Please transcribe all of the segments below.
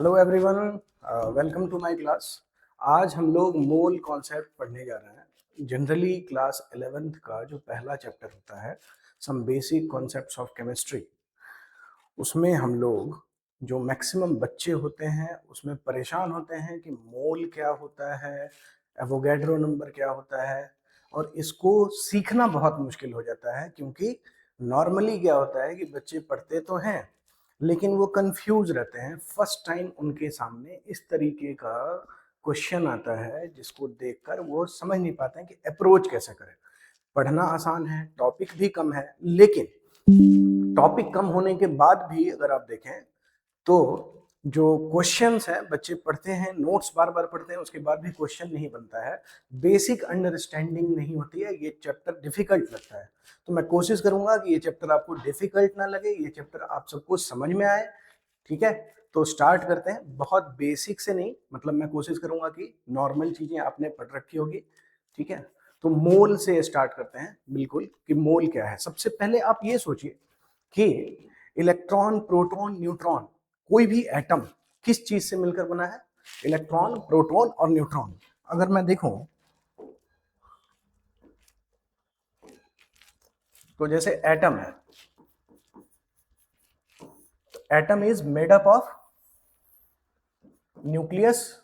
Hello everyone, welcome to my class. आज हम लोग मोल कॉन्सेप्ट पढ़ने जा रहे हैं। जनरली क्लास 11th का जो पहला चैप्टर होता है, some basic concepts of chemistry, उसमें हम लोग जो मैक्सिमम बच्चे होते हैं उसमें परेशान होते हैं कि मोल क्या होता है, एवोगैड्रो नंबर क्या होता है, और इसको सीखना बहुत मुश्किल हो जाता है क्योंकि नॉर्मली क्या होता है कि बच्चे पढ़ते तो हैं लेकिन वो कंफ्यूज रहते हैं। फर्स्ट टाइम उनके सामने इस तरीके का क्वेश्चन आता है जिसको देखकर वो समझ नहीं पाते हैं कि अप्रोच कैसे करें। पढ़ना आसान है, टॉपिक भी कम है, लेकिन टॉपिक कम होने के बाद भी अगर आप देखें तो जो क्वेश्चंस हैं बच्चे पढ़ते हैं, नोट्स बार बार पढ़ते हैं, उसके बाद भी क्वेश्चन नहीं बनता है, बेसिक अंडरस्टैंडिंग नहीं होती है, ये चैप्टर डिफिकल्ट लगता है। तो मैं कोशिश करूंगा कि ये चैप्टर आपको डिफिकल्ट ना लगे, ये चैप्टर आप सबको समझ में आए। ठीक है, तो स्टार्ट करते हैं। बहुत बेसिक से नहीं, मतलब मैं कोशिश करूंगा कि नॉर्मल चीजें आपने पढ़ रखी होगी। ठीक है, तो मोल से स्टार्ट करते हैं। बिल्कुल कि मोल क्या है। सबसे पहले आप ये सोचिए कि इलेक्ट्रॉन, प्रोटॉन, न्यूट्रॉन, कोई भी एटम किस चीज से मिलकर बना है? इलेक्ट्रॉन, प्रोटॉन और न्यूट्रॉन। अगर मैं देखूं तो जैसे एटम है, तो atom is made up of nucleus,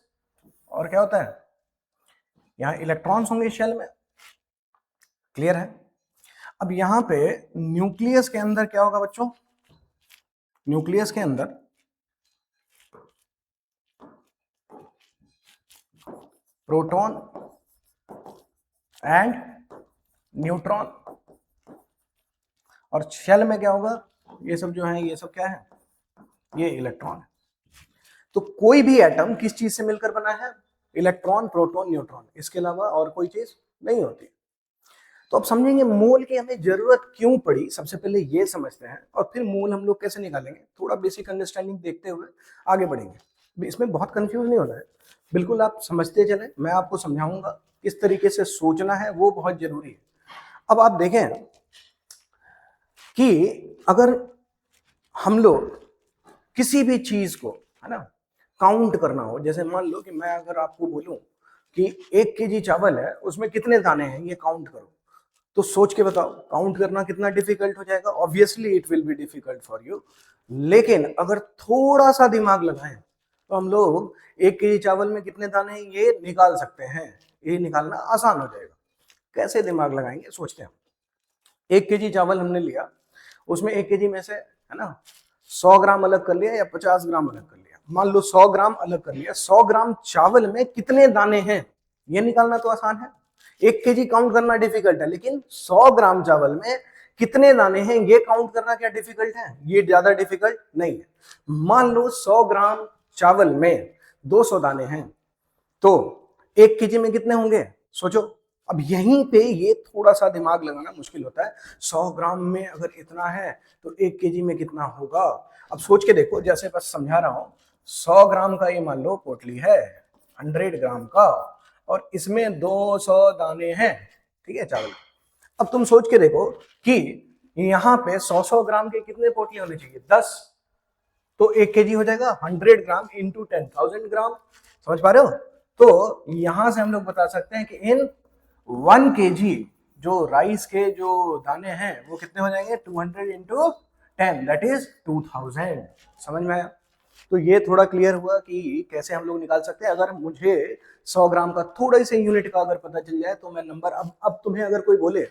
और क्या होता है, यहां इलेक्ट्रॉन्स होंगे शेल में। क्लियर है? अब यहां पे न्यूक्लियस के अंदर क्या होगा बच्चों? न्यूक्लियस के अंदर प्रोटॉन एंड न्यूट्रॉन, और शेल में क्या होगा? ये सब जो है, ये सब क्या है? ये इलेक्ट्रॉन है। तो कोई भी एटम किस चीज से मिलकर बना है? इलेक्ट्रॉन, प्रोटॉन, न्यूट्रॉन, इसके अलावा और कोई चीज नहीं होती। तो अब समझेंगे मोल की हमें जरूरत क्यों पड़ी। सबसे पहले ये समझते हैं और फिर मोल हम लोग कैसे निकालेंगे, थोड़ा बेसिक अंडरस्टैंडिंग देखते हुए आगे बढ़ेंगे। इसमें बहुत कंफ्यूज नहीं होना है, बिल्कुल आप समझते चले, मैं आपको समझाऊंगा किस तरीके से सोचना है, वो बहुत जरूरी है। अब आप देखें कि अगर हम लोग किसी भी चीज को, है ना, काउंट करना हो, जैसे मान लो कि मैं अगर आपको बोलूं कि 1 kg चावल है, उसमें कितने दाने हैं ये काउंट करो, तो सोच के बताओ काउंट करना कितना डिफिकल्ट हो जाएगा। Obviously it will be difficult for you, लेकिन अगर थोड़ा सा दिमाग लगाएं तो हम लोग 1 kg चावल में कितने दाने हैं ये निकाल सकते हैं। ये निकालना आसान हो जाएगा। कैसे दिमाग लगाएंगे, सोचते हैं। 1 kg चावल हमने लिया, उसमें 1 kg में से, है ना, 100 ग्राम अलग कर लिया या 50 ग्राम अलग कर लिया। मान लो 100 ग्राम अलग कर लिया, 100 ग्राम चावल में कितने दाने हैं ये निकालना तो आसान है। 1 kg काउंट करना डिफिकल्ट है, लेकिन 100 ग्राम चावल में कितने दाने हैं ये काउंट करना क्या डिफिकल्ट है? ये ज्यादा डिफिकल्ट नहीं है। मान लो 100 ग्राम चावल में 200 दाने हैं, तो 1 kg में कितने होंगे सोचो। अब यहीं पे ये थोड़ा सा दिमाग लगाना मुश्किल होता है। 100 ग्राम में अगर इतना है तो 1 kg में कितना होगा? अब सोच के देखो, जैसे बस समझा रहा हूं। 100 ग्राम का ये मान लो पोटली है, 100 ग्राम का, और इसमें 200 दाने हैं, ठीक है, चावल। अब तुम सोच के देखो कि यहाँ पे 100 ग्राम के कितने पोटली होने चाहिए? 10। तो 1 kg हो जाएगा 100 ग्राम इंटू 10,000 ग्राम। समझ पा रहे हो? तो यहां से हम लोग बता सकते हैं कि इन 1 kg जो राइस के जो दाने हैं वो कितने हो जाएंगे? 200 इंटू 10, दैट इज 2000। समझ में आया? तो ये थोड़ा क्लियर हुआ कि कैसे हम लोग निकाल सकते हैं। अगर मुझे 100 ग्राम का थोड़ा से यूनिट का अगर पता चल जाए तो मैं नंबर, अब तुम्हें अगर कोई बोले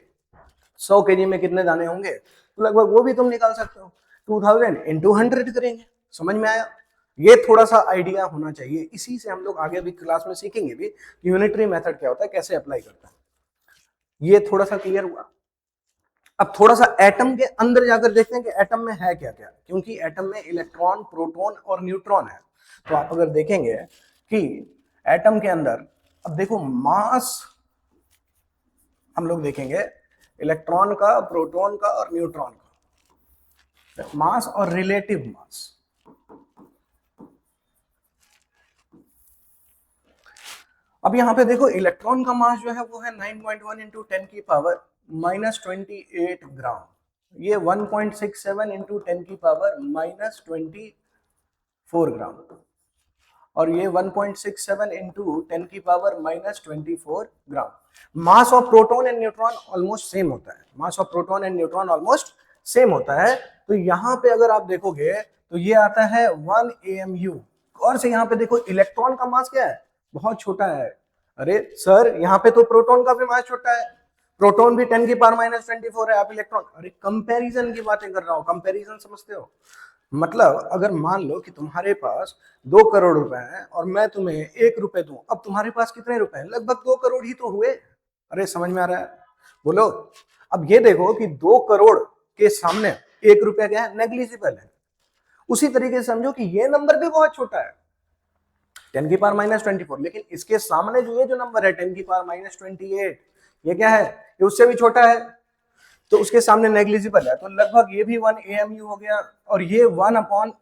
100 kg में कितने दाने होंगे तो लगभग वो भी तुम निकाल सकते हो। 2000 इंटू 100 करेंगे। समझ में आया? ये थोड़ा सा आइडिया होना चाहिए। इसी से हम लोग आगे भी क्लास में सीखेंगे भी यूनिटरी मेथड क्या होता है, कैसे अप्लाई करता है। ये थोड़ा सा क्लियर हुआ। अब थोड़ा सा एटम के अंदर जाकर देखते हैं कि एटम में है क्या क्या, क्योंकि एटम में इलेक्ट्रॉन, प्रोटॉन और न्यूट्रॉन है। तो आप अगर देखेंगे कि एटम के अंदर, अब देखो मास हम लोग देखेंगे इलेक्ट्रॉन का, प्रोटॉन का और न्यूट्रॉन का मास और रिलेटिव मास। अब यहां पे देखो इलेक्ट्रॉन का मास जो है वो है 9.1 इंटू 10 की पावर -28 ग्राम। ये 1.67 इंटू 10 की पावर -24 ग्राम। और ये 1.67 इंटू 10 की power minus 24 gram. Mass of proton and neutron almost same होता है, mass of proton and neutron almost same होता है। तो यहाँ पे अगर आप देखोगे तो ये आता है 1 AMU। और से यहाँ पे देखो इलेक्ट्रॉन का मास क्या है, बहुत छोटा है। अरे सर यहाँ पे तो प्रोटॉन का भी मास छोटा है, प्रोटॉन भी 10 की पावर माइनस 24 है, आप इलेक्ट्रॉन। अरे कंपैरिजन की बातें कर रहा हूँ, कंपैरिजन समझते हो? मतलब अगर मान लो कि तुम्हारे पास 2 करोड़ रुपए हैं और मैं तुम्हें 1 रुपए दूं, अब तुम्हारे पास कितने रुपए हैं? लगभग 2 करोड़ ही तो हुए। अरे समझ में आ रहा है? बोलो। अब ये देखो कि 2 करोड़ के सामने 1 रुपया क्या है? नेग्लिजिबल है। उसी तरीके से समझो कि ये नंबर भी बहुत छोटा है, 10 की पावर माइनस 24, लेकिन इसके सामने जो ये जो नंबर है 10 की पावर माइनस 28, ये क्या है? ये उससे भी छोटा है, तो उसके सामने नेग्लिजिबल है। तो लगभग ये भी 1 AMU हो गया, और ये 1 अपॉन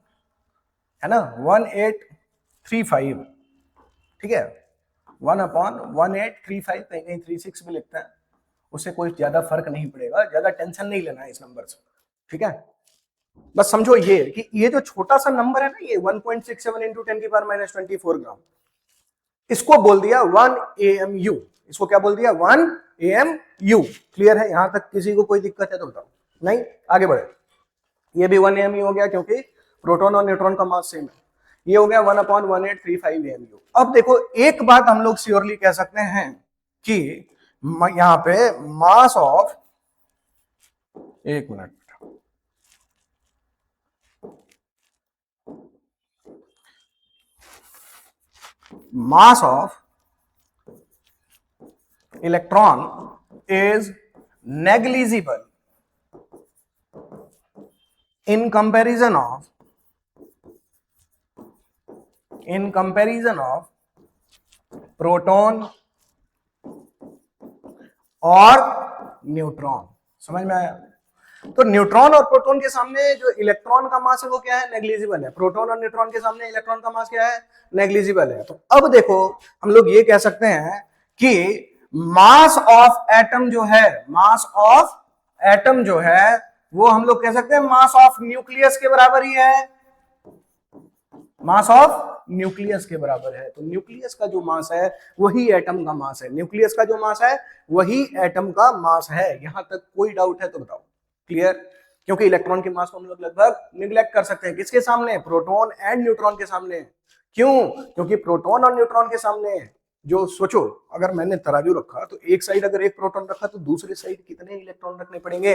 है ना 1835, ठीक है, 1 अपॉन 1835, कहीं कहीं 36 भी लिखता है, उससे कोई ज्यादा फर्क नहीं पड़ेगा, ज्यादा टेंशन नहीं लेना है इस नंबर से, ठीक है। बस समझो ये कि ये जो छोटा सा नंबर है ना, ये 1.67 इंटू 10 की पावर माइनस 24 ग्राम, इसको बोल दिया 1 AMU। इसको क्या बोल दिया? 1 AMU। क्लियर है? यहां तक किसी को कोई दिक्कत है तो बताओ। नहीं, आगे बढ़े। ये भी 1 AMU हो गया क्योंकि प्रोटॉन और न्यूट्रॉन का मास सेम है। ये हो गया 1 अपॉन 1835 AMU। अब देखो एक बात हम लोग श्योरली कह सकते हैं कि यहां पे मास ऑफ, एक minute, mass of electron is negligible in comparison of proton और न्यूट्रॉन। समझ में आया? तो न्यूट्रॉन और प्रोटॉन के सामने जो इलेक्ट्रॉन का मास है वो क्या है? नेग्लिजिबल है। प्रोटॉन और न्यूट्रॉन के सामने इलेक्ट्रॉन का मास क्या है? नेग्लिजिबल है। तो अब देखो हम लोग ये कह सकते हैं कि मास ऑफ एटम जो है, मास ऑफ एटम जो है वो हम लोग कह सकते हैं मास ऑफ न्यूक्लियस के बराबर ही है, मास ऑफ न्यूक्लियस के बराबर है। तो न्यूक्लियस का जो मास है वही एटम का मास है, न्यूक्लियस का जो मास है वही एटम का मास है। यहां तक कोई डाउट है तो बताओ। क्लियर? क्योंकि इलेक्ट्रॉन के मास को हम लोग लगभग निगलेक्ट कर सकते हैं, किसके सामने? प्रोटॉन एंड न्यूट्रॉन के सामने। क्यों? क्योंकि प्रोटॉन और न्यूट्रॉन के सामने जो, सोचो अगर मैंने तराजू रखा तो एक साइड अगर एक प्रोटॉन रखा तो दूसरी साइड कितने इलेक्ट्रॉन रखने पड़ेंगे?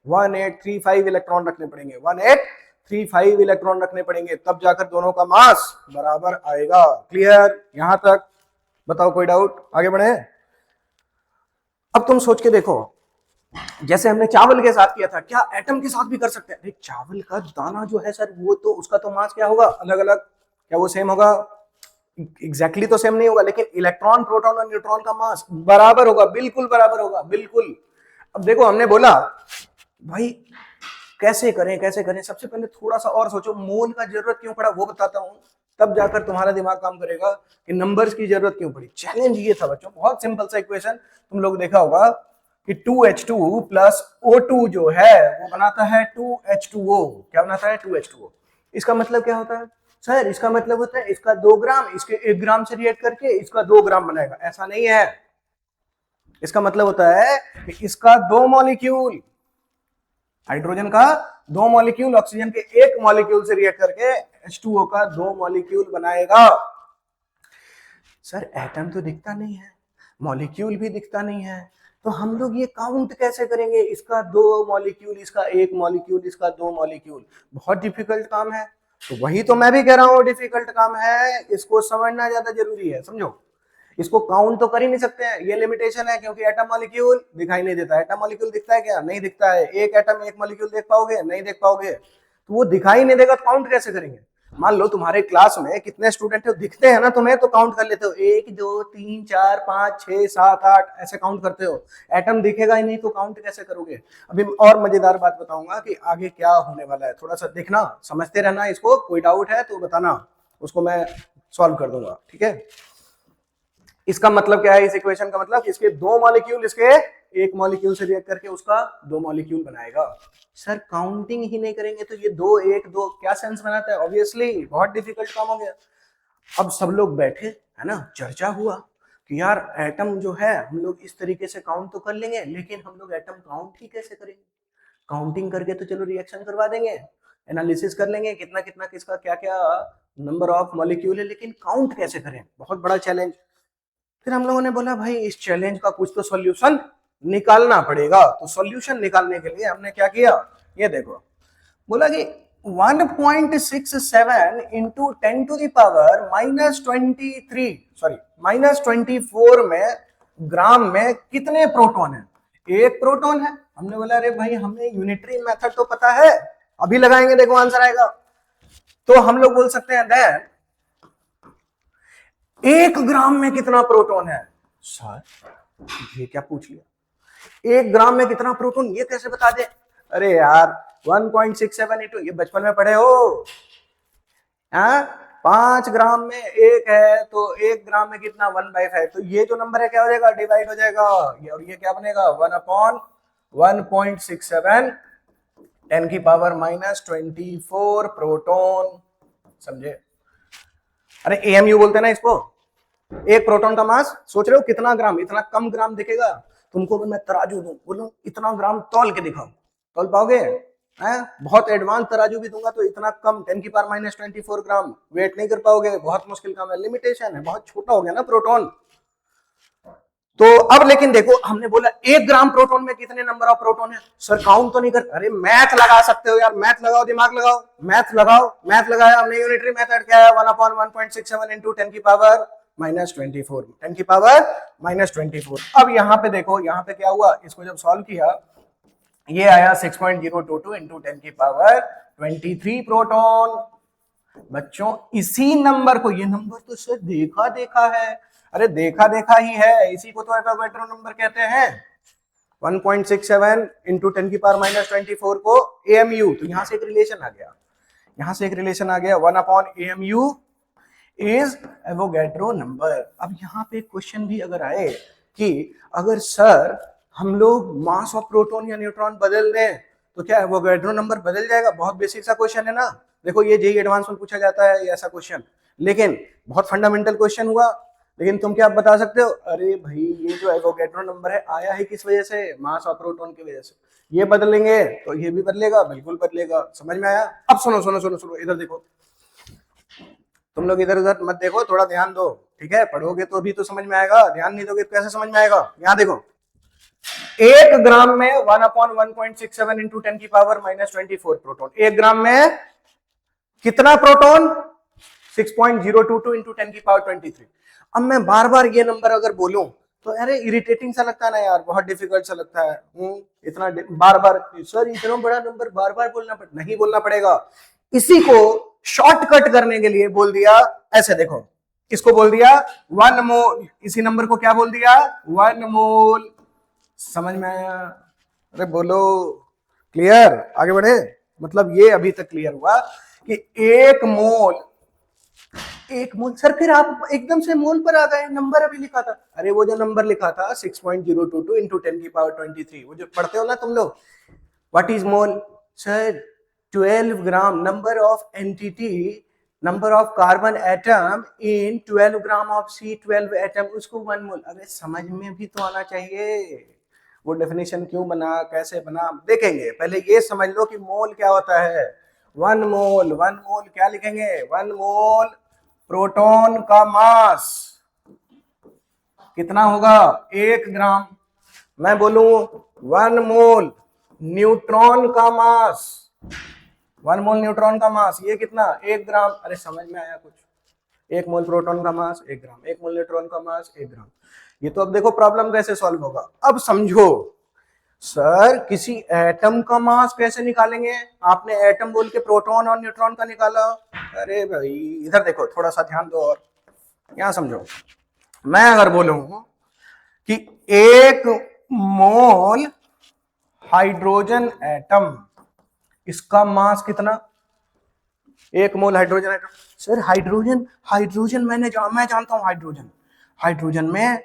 1835 इलेक्ट्रॉन रखने पड़ेंगे, 1835 इलेक्ट्रॉन रखने पड़ेंगे, तब जाकर दोनों का मास बराबर आएगा। क्लियर? यहां तक बताओ, कोई डाउट? आगे बढ़े। अब तुम सोच के देखो, जैसे हमने चावल के साथ किया था, क्या एटम के साथ भी कर सकते हैं? अरे चावल का दाना जो है सर, वो तो उसका तो मास क्या होगा? अलग अलग। क्या वो सेम होगा? एग्जैक्टली तो सेम नहीं होगा, लेकिन इलेक्ट्रॉन, प्रोटॉन और न्यूट्रॉन का मास बराबर होगा, बिल्कुल बराबर होगा, बिल्कुल। अब देखो हमने बोला भाई कैसे करें कैसे करें, सबसे पहले थोड़ा सा और सोचो, मोल का जरूरत क्यों पड़ा वो बताता हूं, तब जाकर तुम्हारा दिमाग काम करेगा कि नंबर्स की जरूरत क्यों पड़ी। चैलेंज ये था बच्चों, बहुत सिंपल सा इक्वेशन, तुम लोग देखा होगा कि 2H2 प्लस O2 जो है वो बनाता है 2H2O। क्या बनाता है? 2H2O। इसका मतलब क्या होता है सर? इसका मतलब होता है इसका 2 ग्राम इसके 1 ग्राम से रिएक्ट करके इसका 2 ग्राम बनाएगा। ऐसा नहीं है, इसका मतलब होता है कि इसका 2 मॉलिक्यूल, हाइड्रोजन का 2 मॉलिक्यूल ऑक्सीजन के 1 मॉलिक्यूल से रिएक्ट करके H2O का 2 मॉलिक्यूल बनाएगा। सर एटम तो दिखता नहीं है, मॉलिक्यूल भी दिखता नहीं है, तो हम लोग ये काउंट कैसे करेंगे? इसका 2 मॉलिक्यूल, इसका 1 मॉलिक्यूल, इसका 2 मॉलिक्यूल। बहुत डिफिकल्ट काम है। तो वही तो मैं भी कह रहा हूं, डिफिकल्ट काम है, इसको समझना ज्यादा जरूरी है। समझो, इसको काउंट तो कर ही नहीं सकते हैं, ये लिमिटेशन है, क्योंकि एटम मॉलिक्यूल दिखाई नहीं देता। एटम मॉलिक्यूल दिखता है क्या? नहीं दिखता है। एक एटम एक मॉलिक्यूल देख पाओगे? नहीं देख पाओगे। तो वो दिखाई नहीं देगा तो काउंट कैसे करेंगे? मान लो तुम्हारे क्लास में कितने स्टूडेंट है, दिखते हैं ना तुम्हें, तो काउंट कर लेते हो, 1 2 3 4 5 6 7 8 ऐसे काउंट करते हो। एटम दिखेगा ही नहीं तो काउंट कैसे करोगे? अभी और मजेदार बात बताऊंगा कि आगे क्या होने वाला है, थोड़ा सा देखना, समझते रहना इसको। कोई डाउट है तो बताना, उसको मैं सॉल्व कर दूंगा, ठीक है। इसका मतलब क्या है? इस इक्वेशन का मतलब इसके 2 मॉलिक्यूल इसके 1 मॉलिक्यूल से रिएक्ट करके उसका 2 मॉलिक्यूल बनाएगा। सर काउंटिंग ही नहीं करेंगे तो ये 2 1 2 क्या सेंस बनाता है? ऑब्वियसली बहुत डिफिकल्ट काम हो गया। अब सब लोग बैठे, है ना, चर्चा हुआ कि यार एटम जो है हम लोग इस तरीके से काउंट तो कर लेंगे, लेकिन हम लोग एटम काउंट ही कैसे करेंगे? काउंटिंग करके तो चलो रिएक्शन करवा देंगे, एनालिसिस कर लेंगे कितना कितना किसका क्या क्या नंबर ऑफ मॉलिक्यूल है, लेकिन काउंट कैसे करें? बहुत बड़ा चैलेंज। फिर हम लोगों ने बोला भाई इस चैलेंज का कुछ तो सॉल्यूशन निकालना पड़ेगा। तो सॉल्यूशन निकालने के लिए हमने क्या किया, ये देखो, बोला कि 1.67 इंटू 10 टू दावर -23 सॉरी -24 में ग्राम में कितने प्रोटॉन है? एक प्रोटॉन है। हमने बोला अरे भाई हमें यूनिटरी मेथड तो पता है, अभी लगाएंगे देखो आंसर आएगा। तो हम लोग बोल सकते हैं दैट 1 ग्राम में कितना प्रोटॉन है? सर ये क्या पूछ लिया, 1 ग्राम में कितना प्रोटॉन ये कैसे बता दे? अरे यार 1.67 इंटू, ये बचपन में पढ़े हो, 5 ग्राम में 1 है तो 1 ग्राम में कितना 1/5, तो ये जो नंबर है क्या हो जाएगा, डिवाइड हो जाएगा, ये और ये क्या बनेगा 1/1.67 10 की पावर -24 प्रोटॉन। समझे? अरे एएमयू बोलते हैं ना इसको, एक प्रोटॉन का मास। सोच रहे हो कितना ग्राम, इतना कम ग्राम दिखेगा तुमको। मैं तराजू दूं, बोलूं इतना ग्राम तौल के दिखाओ, तौल पाओगे? बहुत एडवांस तराजू भी दूंगा तो इतना कम 10 की पावर -24 ग्राम वेट नहीं कर पाओगे, बहुत मुश्किल काम है, लिमिटेशन है, बहुत छोटा हो गया ना प्रोटॉन। तो अब लेकिन देखो हमने बोला 1 ग्राम प्रोटॉन में कितने नंबर ऑफ प्रोटॉन है? सर काउंट तो नहीं कर, अरे मैथ लगा सकते हो यार, मैथ लगाओ, दिमाग लगाओ, मैथ लगाओ। मैथ लगाया हमने, यूनिटरी मेथड क्या है, 1/1.67 इंटू 10 की पावर -24, 10 की पावर -24। अब यहाँ पे देखो, यहाँ पे क्या हुआ, इसको जब सॉल्व किया ये आया 6.022 इंटू 10 की पावर 23 प्रोटॉन। बच्चों इसी नंबर को, ये नंबर तो सर देखा देखा है, अरे देखा देखा ही है, इसी को तो एवोगैड्रो नंबर कहते हैं। 1.67 इंटू 10 की पावर -24 को एएमयू, तो यहां से एक रिलेशन आ गया, यहां से एक रिलेशन आ गया, 1/AMU इज एवोगैड्रो नंबर। अब यहाँ पे क्वेश्चन भी अगर आए कि अगर सर हम लोग मास ऑफ प्रोटॉन या न्यूट्रॉन बदल दें तो क्या एवोगैड्रो नंबर बदल जाएगा? बहुत बेसिक सा क्वेश्चन है ना। देखो ये जेईई एडवांस में पूछा जाता है ऐसा क्वेश्चन, लेकिन बहुत फंडामेंटल क्वेश्चन हुआ। लेकिन तुम क्या बता सकते हो, अरे भाई ये जो एवोगैड्रो नंबर है आया है किस वजह से, मास ऑफ प्रोटॉन की वजह से। ये बदलेंगे तो ये भी बदलेगा, बिल्कुल बदलेगा। समझ में आया? अब सुनो सुनो सुनो सुनो, इधर देखो, तुम लोग इधर उधर मत देखो, थोड़ा ध्यान दो, ठीक है? पढ़ोगे तो भी तो समझ में आएगा, ध्यान नहीं दोगे तो कैसे समझ में आएगा? यहाँ देखो, 1 ग्राम में 1/1.67 इंटू 10 की पावर -24 प्रोटॉन। 1 ग्राम में कितना प्रोटॉन? 6.022 इंटू 10 की पावर 23। अब मैं बार बार ये नंबर अगर बोलूं तो अरे इरिटेटिंग सा लगता है ना यार, बहुत डिफिकल्ट सा लगता है। इतना बार बार, सर इतना बड़ा नंबर बार बार बोलना नहीं बोलना पड़ेगा। इसी को शॉर्टकट करने के लिए बोल दिया ऐसे, देखो इसको बोल दिया 1 मोल, इसी नंबर को क्या बोल दिया 1 मोल। समझ में आया? अरे बोलो, क्लियर? आगे बढ़े? मतलब ये अभी तक क्लियर हुआ कि 1 मोल, 1 मोल। सर फिर आप एकदम से मोल पर आ गए, नंबर अभी लिखा था। अरे वो जो नंबर लिखा था 6.022 इंटू 10 की पावर 23, वो जो पढ़ते हो ना तुम लोग, what is mole? Sir 12 gram, number of entity, number of carbon atom in 12 gram of C12 atom, उसको 1 मोल। अरे समझ में भी तो आना चाहिए, वो डेफिनेशन क्यों बना, कैसे बना, देखेंगे। पहले ये समझ लो कि मोल क्या होता है। 1 मोल, 1 मोल क्या लिखेंगे, 1 मोल प्रोटॉन का मास कितना होगा 1 ग्राम। मैं बोलूं 1 मोल न्यूट्रॉन का मास, 1 मोल न्यूट्रॉन का मास ये कितना 1 ग्राम। अरे समझ में आया कुछ? 1 मोल प्रोटॉन का मास 1 ग्राम, 1 मोल न्यूट्रॉन का मास 1 ग्राम। ये तो अब देखो प्रॉब्लम कैसे सॉल्व होगा। अब समझो, सर किसी एटम का मास कैसे निकालेंगे? आपने एटम बोल के प्रोटॉन और न्यूट्रॉन का निकाला। अरे भाई इधर देखो, थोड़ा सा ध्यान दो और यहां समझो। मैं अगर बोलूं कि 1 मोल हाइड्रोजन एटम, इसका मास कितना? 1 मोल hydrogen atom. Sir hydrogen, hydrogen मैं जानता हूं हाइड्रोजन, हाइड्रोजन में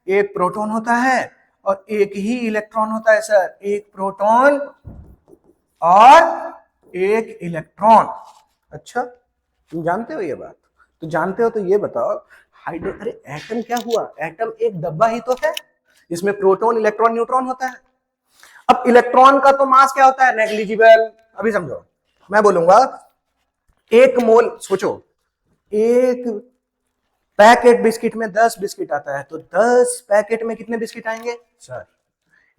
एक प्रोटॉन होता है और एक ही इलेक्ट्रॉन होता है। सर एक प्रोटॉन और एक इलेक्ट्रॉन। अच्छा तुम जानते हो ये बात? तो जानते हो तो ये बताओ, हाइड्रो अरे एटम क्या हुआ, एटम एक डब्बा ही तो है जिसमें प्रोटॉन इलेक्ट्रॉन न्यूट्रॉन होता है। अब इलेक्ट्रॉन का तो मास क्या होता है, नेग्लिजिबल। अभी समझो, मैं बोलूंगा एक मोल, सोचो एक पैकेट बिस्किट में 10 बिस्किट आता है, तो 10 पैकेट में कितने बिस्किट आएंगे सर,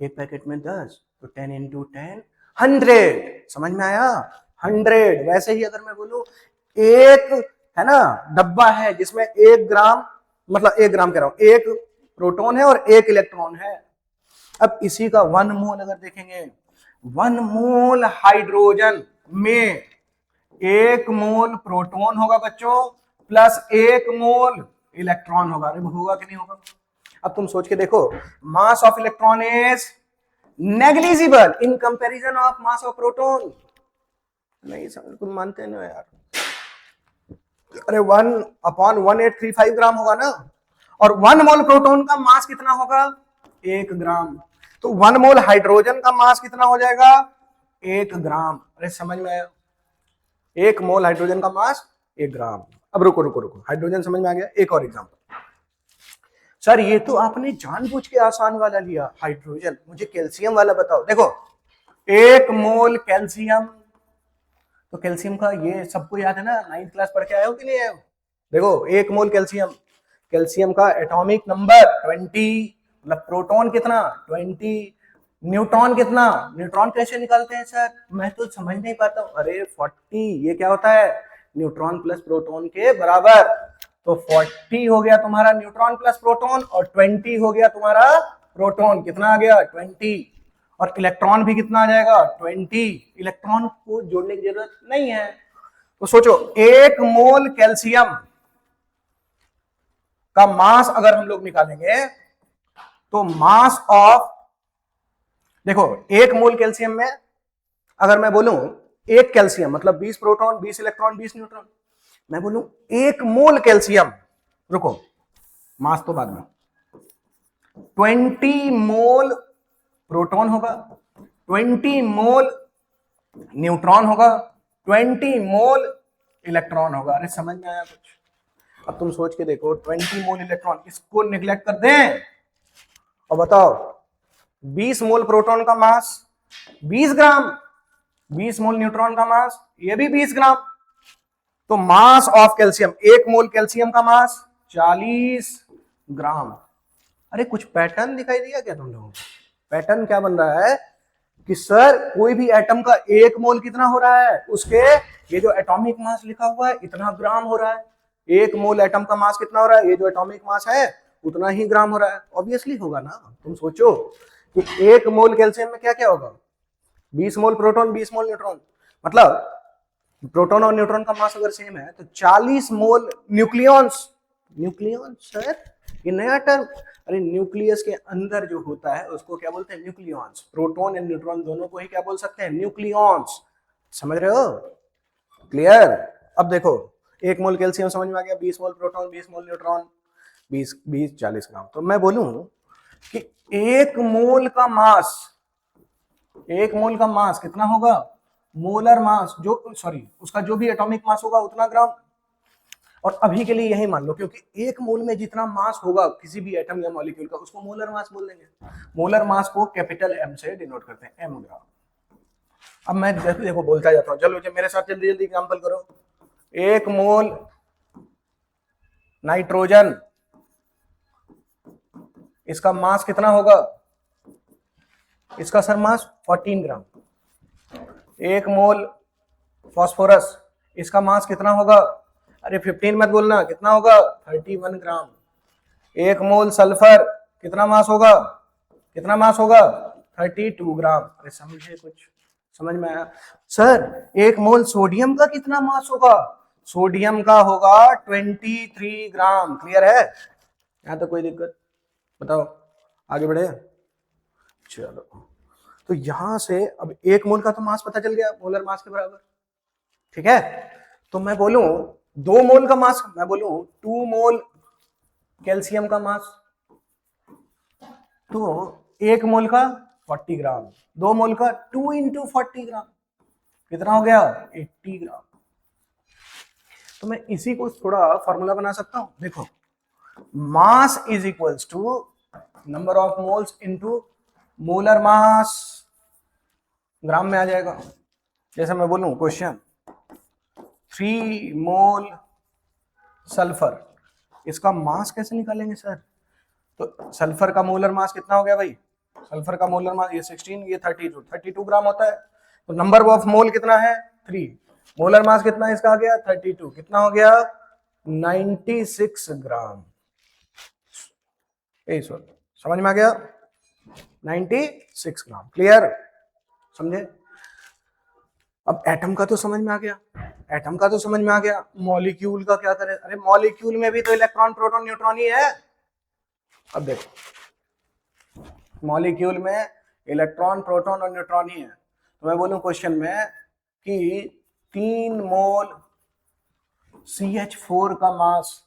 एक पैकेट में 10, तो 10 इंटू 10 100, समझ में आया, 100। वैसे ही अगर मैं बोलूं एक है ना डब्बा है जिसमें 1 ग्राम, मतलब 1 ग्राम कह रहा हूं, एक प्रोटॉन है और एक इलेक्ट्रॉन है। अब इसी का 1 मोल अगर देखेंगे, 1 मोल हाइड्रोजन में 1 मोल प्रोटॉन होगा बच्चों, प्लस 1 मोल इलेक्ट्रॉन होगा। अरे होगा कि नहीं होगा? अब तुम सोच के देखो, mass of electron is negligible in comparison of mass of proton. नहीं समझ, तुम मानते ना यार। अरे 1/1835 ग्राम होगा ना, और 1 मोल प्रोटॉन का मास कितना होगा, 1 ग्राम। तो 1 मोल हाइड्रोजन का मास कितना हो जाएगा, 1 ग्राम। अरे समझ में आया, 1 मोल हाइड्रोजन का मास 1 ग्राम। अब रुको रुको रुको, हाइड्रोजन समझ में आ गया। एक और एग्जांपल, सर ये तो आपने जानबूझ के आसान वाला लिया हाइड्रोजन, मुझे कैल्शियम वाला बताओ। देखो 1 मोल कैल्शियम, तो कैल्शियम का ये सबको याद है ना, 9th क्लास पढ़ के आए हो कि नहीं आए हो? देखो 1 मोल कैल्शियम, कैल्शियम का एटॉमिक नंबर 20, मतलब प्रोटॉन कितना 20, न्यूट्रॉन कितना, न्यूट्रॉन कैसे निकालते हैं सर, मैं तो समझ नहीं पाता हूं। अरे 40, ये क्या होता है, न्यूट्रॉन प्लस प्रोटॉन के बराबर। तो 40 हो गया तुम्हारा न्यूट्रॉन प्लस प्रोटॉन, और 20 हो गया तुम्हारा प्रोटॉन, कितना आ गया 20, और इलेक्ट्रॉन भी कितना आ जाएगा 20। इलेक्ट्रॉन को जोड़ने की जरूरत नहीं है। तो सोचो 1 मोल कैल्शियम का मास अगर हम लोग निकालेंगे, तो मास ऑफ, देखो 1 मोल कैल्शियम में अगर मैं बोलूं, एक कैल्शियम मतलब 20 प्रोटॉन 20 इलेक्ट्रॉन 20 न्यूट्रॉन, मैं बोलूं 1 मोल कैल्शियम, रुको मास तो बाद में, 20 मोल प्रोटॉन होगा, 20 मोल न्यूट्रॉन होगा, 20 मोल इलेक्ट्रॉन होगा। अरे समझ में आया कुछ? अब तुम सोच के देखो, 20 मोल इलेक्ट्रॉन, इसको निगलेक्ट कर दें और बताओ 20 मोल प्रोटॉन का मास 20 ग्राम, 20 मोल न्यूट्रॉन का मास ये भी 20 ग्राम, तो mass of calcium, 1 mole calcium का मास 40 ग्राम। अरे कुछ पैटर्न दिखाई दिया क्या तुम लोगों को? पैटर्न क्या बन रहा है कि सर कोई भी एटम का 1 मोल कितना हो रहा है, उसके ये जो एटॉमिक मास लिखा हुआ है इतना ग्राम हो रहा है। 1 मोल एटम का मास कितना हो रहा है, ये जो एटॉमिक मास है उतना ही ग्राम हो रहा है। ऑब्वियसली होगा ना। तुम सोचो कि 1 मोल कैल्शियम में क्या क्या होगा, 20 मोल प्रोटॉन 20 मोल न्यूट्रॉन, मतलब प्रोटॉन और न्यूट्रॉन का मास अगर सेम है तो 40 मोल न्यूक्लियॉन्स। न्यूक्लियॉन्स सर ये नया टर्म, अरे न्यूक्लियस के अंदर जो होता है उसको क्या बोलते हैं, न्यूक्लियॉन्स। प्रोटॉन एंड न्यूट्रॉन दोनों को ही क्या बोल सकते हैं, न्यूक्लियॉन्स। समझ रहे हो? क्लियर? अब देखो 1 मोल कैल्शियम समझ में आ गया, 20 मोल प्रोटॉन 20 मोल न्यूट्रॉन, 20 40 ग्राम। तो मैं बोलूं कि 1 मोल का मास, 1 मोल का मास कितना होगा, मोलर मास जो, सॉरी उसका जो भी एटॉमिक मास होगा उतना ग्राम। और अभी के लिए यही मान लो, क्योंकि 1 मोल में जितना मास होगा किसी भी एटम या मॉलिक्यूल का उसको मोलर मास बोल देंगे। मोलर मास को कैपिटल एम से डिनोट करते हैं, एम ग्राम। अब मैं देखो बोलता जाता हूं, चलो मेरे साथ जल्दी जल्दी एग्जांपल करो। 1 मोल नाइट्रोजन, इसका मास कितना होगा, इसका सर मास 14 ग्राम। 1 मोल फास्फोरस, इसका मास कितना होगा, अरे 15 मत बोलना, कितना होगा 31 ग्राम। 1 मोल सल्फर कितना मास होगा, कितना मास होगा 32 ग्राम। अरे समझे कुछ, समझ में आया? सर 1 मोल सोडियम का कितना मास होगा, सोडियम का होगा 23 ग्राम। क्लियर है? यहां तो कोई दिक्कत? बताओ आगे बढ़े। चलो तो यहां से अब 1 मोल का तो मास पता चल गया, मोलर मास के बराबर। ठीक है, तो मैं बोलूं 2 मोल का मास, मैं बोलूं 2 मोल कैल्शियम का मास, तो 1 मोल का 40 ग्राम, 2 मोल का 2 इंटू 40 ग्राम, कितना हो गया 80 ग्राम। तो मैं इसी को थोड़ा फॉर्मूला बना सकता हूं। देखो, mass is equals to number of moles into molar mass, gram में आ जाएगा। जैसे मैं बोलूं क्वेश्चन 3 मोल सल्फर, इसका मास कैसे निकालेंगे सर? तो सल्फर का मोलर मास कितना हो गया भाई? सल्फर का मोलर मास ये 16, ये 32 ग्राम होता है। तो नंबर ऑफ मोल कितना है? 3। मोलर मास कितना है इसका आ गया? 32। कितना हो गया? 96 ग्राम। समझ में आ गया? 96 ग्राम। क्लियर? समझे? अब एटम का तो समझ में आ गया, एटम का तो समझ में आ गया, मॉलिक्यूल का क्या करें? अरे मॉलिक्यूल में भी तो इलेक्ट्रॉन प्रोटॉन न्यूट्रॉन ही है। अब देखो, मॉलिक्यूल में इलेक्ट्रॉन प्रोटॉन और न्यूट्रॉन ही है। तो मैं बोलूं क्वेश्चन में कि 3 मोल CH4 का मास,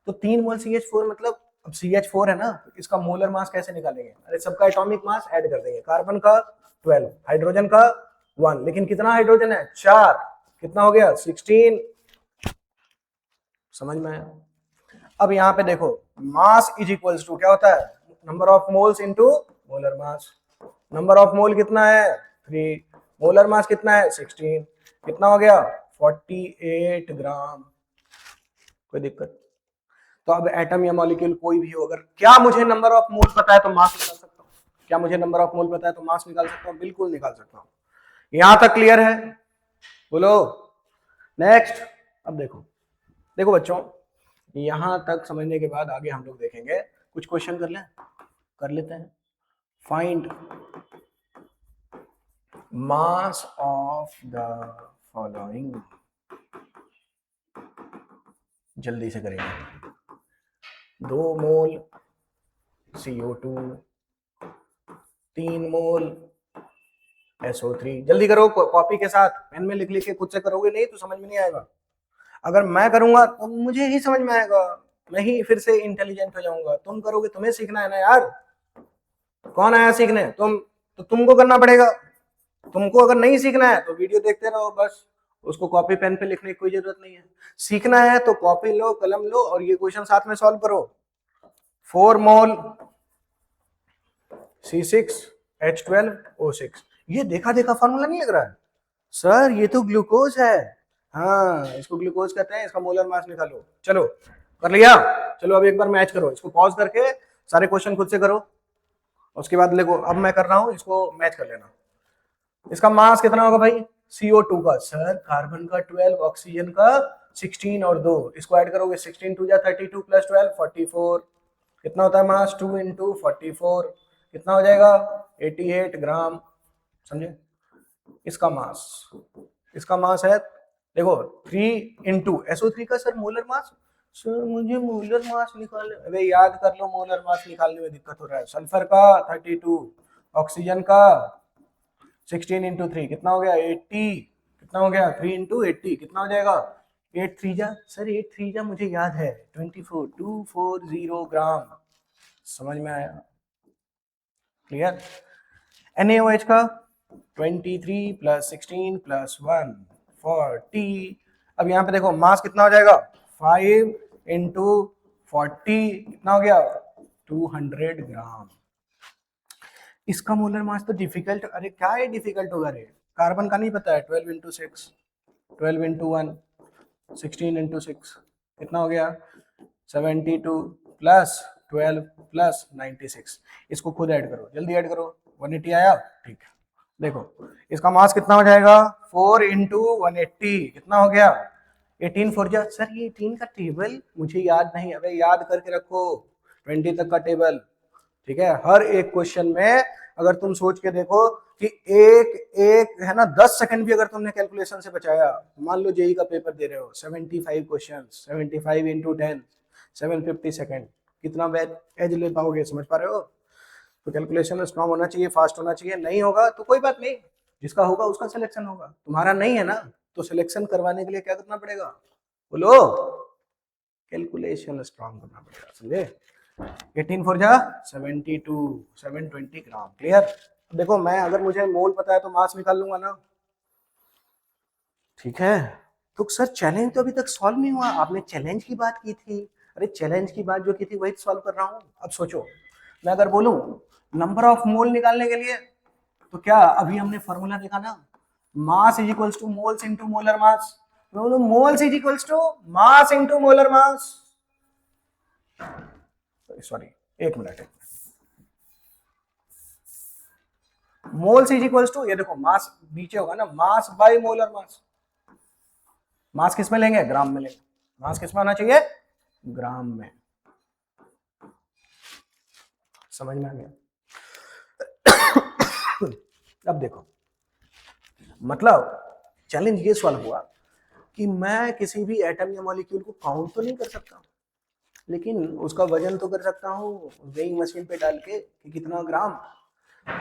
तो 3 मोल CH4 मतलब, अब CH4 है ना, तो इसका मोलर मास कैसे निकालेंगे? अरे सबका एटॉमिक मास ऐड कर देंगे। कार्बन का 12, हाइड्रोजन का 1, लेकिन कितना हाइड्रोजन है? 4। कितना हो गया? 16। समझ में आया? अब यहां पे देखो, मास इज इक्वल्स टू क्या होता है? Number of moles into molar mass. Number of mole कितना है? 3। मोलर मास कितना है? 16। कितना हो गया? 48 ग्राम। कोई दिक्कत? तो अब एटम या मॉलिक्यूल कोई भी हो, अगर क्या मुझे नंबर ऑफ मोल पता है तो मास निकाल सकता हूँ? क्या मुझे नंबर ऑफ मोल पता है तो मास निकाल सकता हूँ? बिल्कुल निकाल सकता हूँ। यहां तक क्लियर है? बोलो नेक्स्ट। अब देखो, देखो बच्चों, यहां तक समझने के बाद आगे हम लोग देखेंगे कुछ क्वेश्चन कर लेते हैं। Find mass of the following, जल्दी से करेंगे। 2 मोल CO2, 3 मोल SO3। जल्दी करो, कॉपी के साथ पेन में लिख लिख के खुद से करोगे नहीं तो समझ में नहीं आएगा। अगर मैं करूंगा तो मुझे ही समझ में आएगा, मैं ही फिर से इंटेलिजेंट हो जाऊंगा। तुम करोगे, तुम्हें सीखना है ना यार। कौन आया सीखने? तुम। तो तुमको करना पड़ेगा। तुमको अगर नहीं सीखना है तो वीडियो देखते रहो बस, उसको कॉपी पेन पे लिखने की कोई जरूरत नहीं है। सीखना है तो कॉपी लो, कलम लो और ये क्वेश्चन साथ में सॉल्व करो। 4 मोल C6H12O6, ये देखा देखा फॉर्मूला नहीं लग रहा है सर? ये तो ग्लूकोज है। हाँ, इसको ग्लूकोज कहते हैं। इसका मोलर मास निकालो। चलो कर लिया? चलो अब एक बार मैच करो, इसको पॉज करके सारे क्वेश्चन खुद से करो। उसके बाद देखो, अब मैं कर रहा हूं, इसको मैच कर लेना। इसका मास कितना होगा भाई? CO2 का सर, कार्बन का 12, ऑक्सीजन का 16 और 2, इसको ऐड करोगे 16 2 जा 32 प्लस 12 44। कितना होता है मास? 2 इंटू 44। कितना हो जाएगा? 88 ग्राम। समझे? इसका मास है, देखो 3 इंटू SO3 का सर मोलर मास। सर मुझे मोलर मास निकालने, अरे याद कर लो, मोलर मास निकालने में दिक्कत हो रहा है। सल्फर का 32, ऑक्सीजन का 16 इंटू 3 कितना हो गया? 80। कितना हो गया? 3 इंटू 80 कितना हो जाएगा? 8 3 जा सर, 8 3 जा मुझे याद है 24, 240 ग्राम। समझ में आया? क्लियर? NaOH का 23 प्लस 16 प्लस 1 40। अब यहाँ पे देखो मास कितना हो जाएगा? 5 इंटू 40 कितना हो गया? 200 ग्राम। इसका मोलर मास तो डिफिकल्ट, अरे क्या है डिफिकल्ट होगा रे? कार्बन का नहीं पता है? 12 इंटू 6, 12 इंटू 1, 16 इंटू 6 कितना हो गया? 72 प्लस 12 प्लस 96। इसको खुद ऐड करो, जल्दी ऐड करो। 180 आया? ठीक है। देखो इसका मास कितना हो जाएगा? 4 इंटू 180 कितना हो गया? 18 4 जा सर, ये 18 का टेबल मुझे याद नहीं। अबे याद करके रखो 20 तक का टेबल, ठीक है? हर एक क्वेश्चन में अगर तुम सोच के देखो कि एक एक है ना 10 सेकंड भी अगर तुमने कैलकुलेशन से बचाया, मान लो जेई का पेपर दे रहे हो, 75 क्वेश्चन, 75 इंटू 10, 750 सेकंड, कितना एज ले पाओगे? समझ पा रहे हो? तो कैलकुलेशन स्ट्रांग होना चाहिए, फास्ट होना चाहिए। नहीं होगा तो कोई बात नहीं, जिसका होगा उसका सिलेक्शन होगा। तुम्हारा नहीं है ना, तो सिलेक्शन करवाने के लिए क्या करना पड़ेगा? बोलो, कैलकुलेशन स्ट्रांग करना पड़ेगा। समझे? 18 4 जा 72, 720 ग्राम। क्लियर? देखो मैं, अगर मुझे मोल पता है तो मास निकाल लूंगा ना, ठीक है? तो सर चैलेंज तो अभी तक सॉल्व नहीं हुआ, आपने चैलेंज की बात की थी। अरे चैलेंज की बात जो की थी वही सॉल्व कर रहा हूँ। अब सोचो, मैं अगर बोलूं नंबर ऑफ मोल निकालने के लिए, तो क्या अभी हमने फॉर्मूला देखा ना, mass is equals to moles into molar mass. मैं बोलूं moles is equals to mass into molar mass, sorry एक minute, moles is equals to, ये देखो मास नीचे होगा ना, मास बाय मोलर मास। मास किस में लेंगे? ग्राम में लेंगे। मास किस में आना चाहिए? ग्राम में। समझ में आ गया? अब देखो, मतलब चैलेंज ये सॉल्व हुआ कि मैं किसी भी एटम या मॉलिक्यूल को काउंट तो नहीं कर सकता, लेकिन उसका वजन तो कर सकता हूँ वेइंग मशीन पे डाल के कि कितना ग्राम।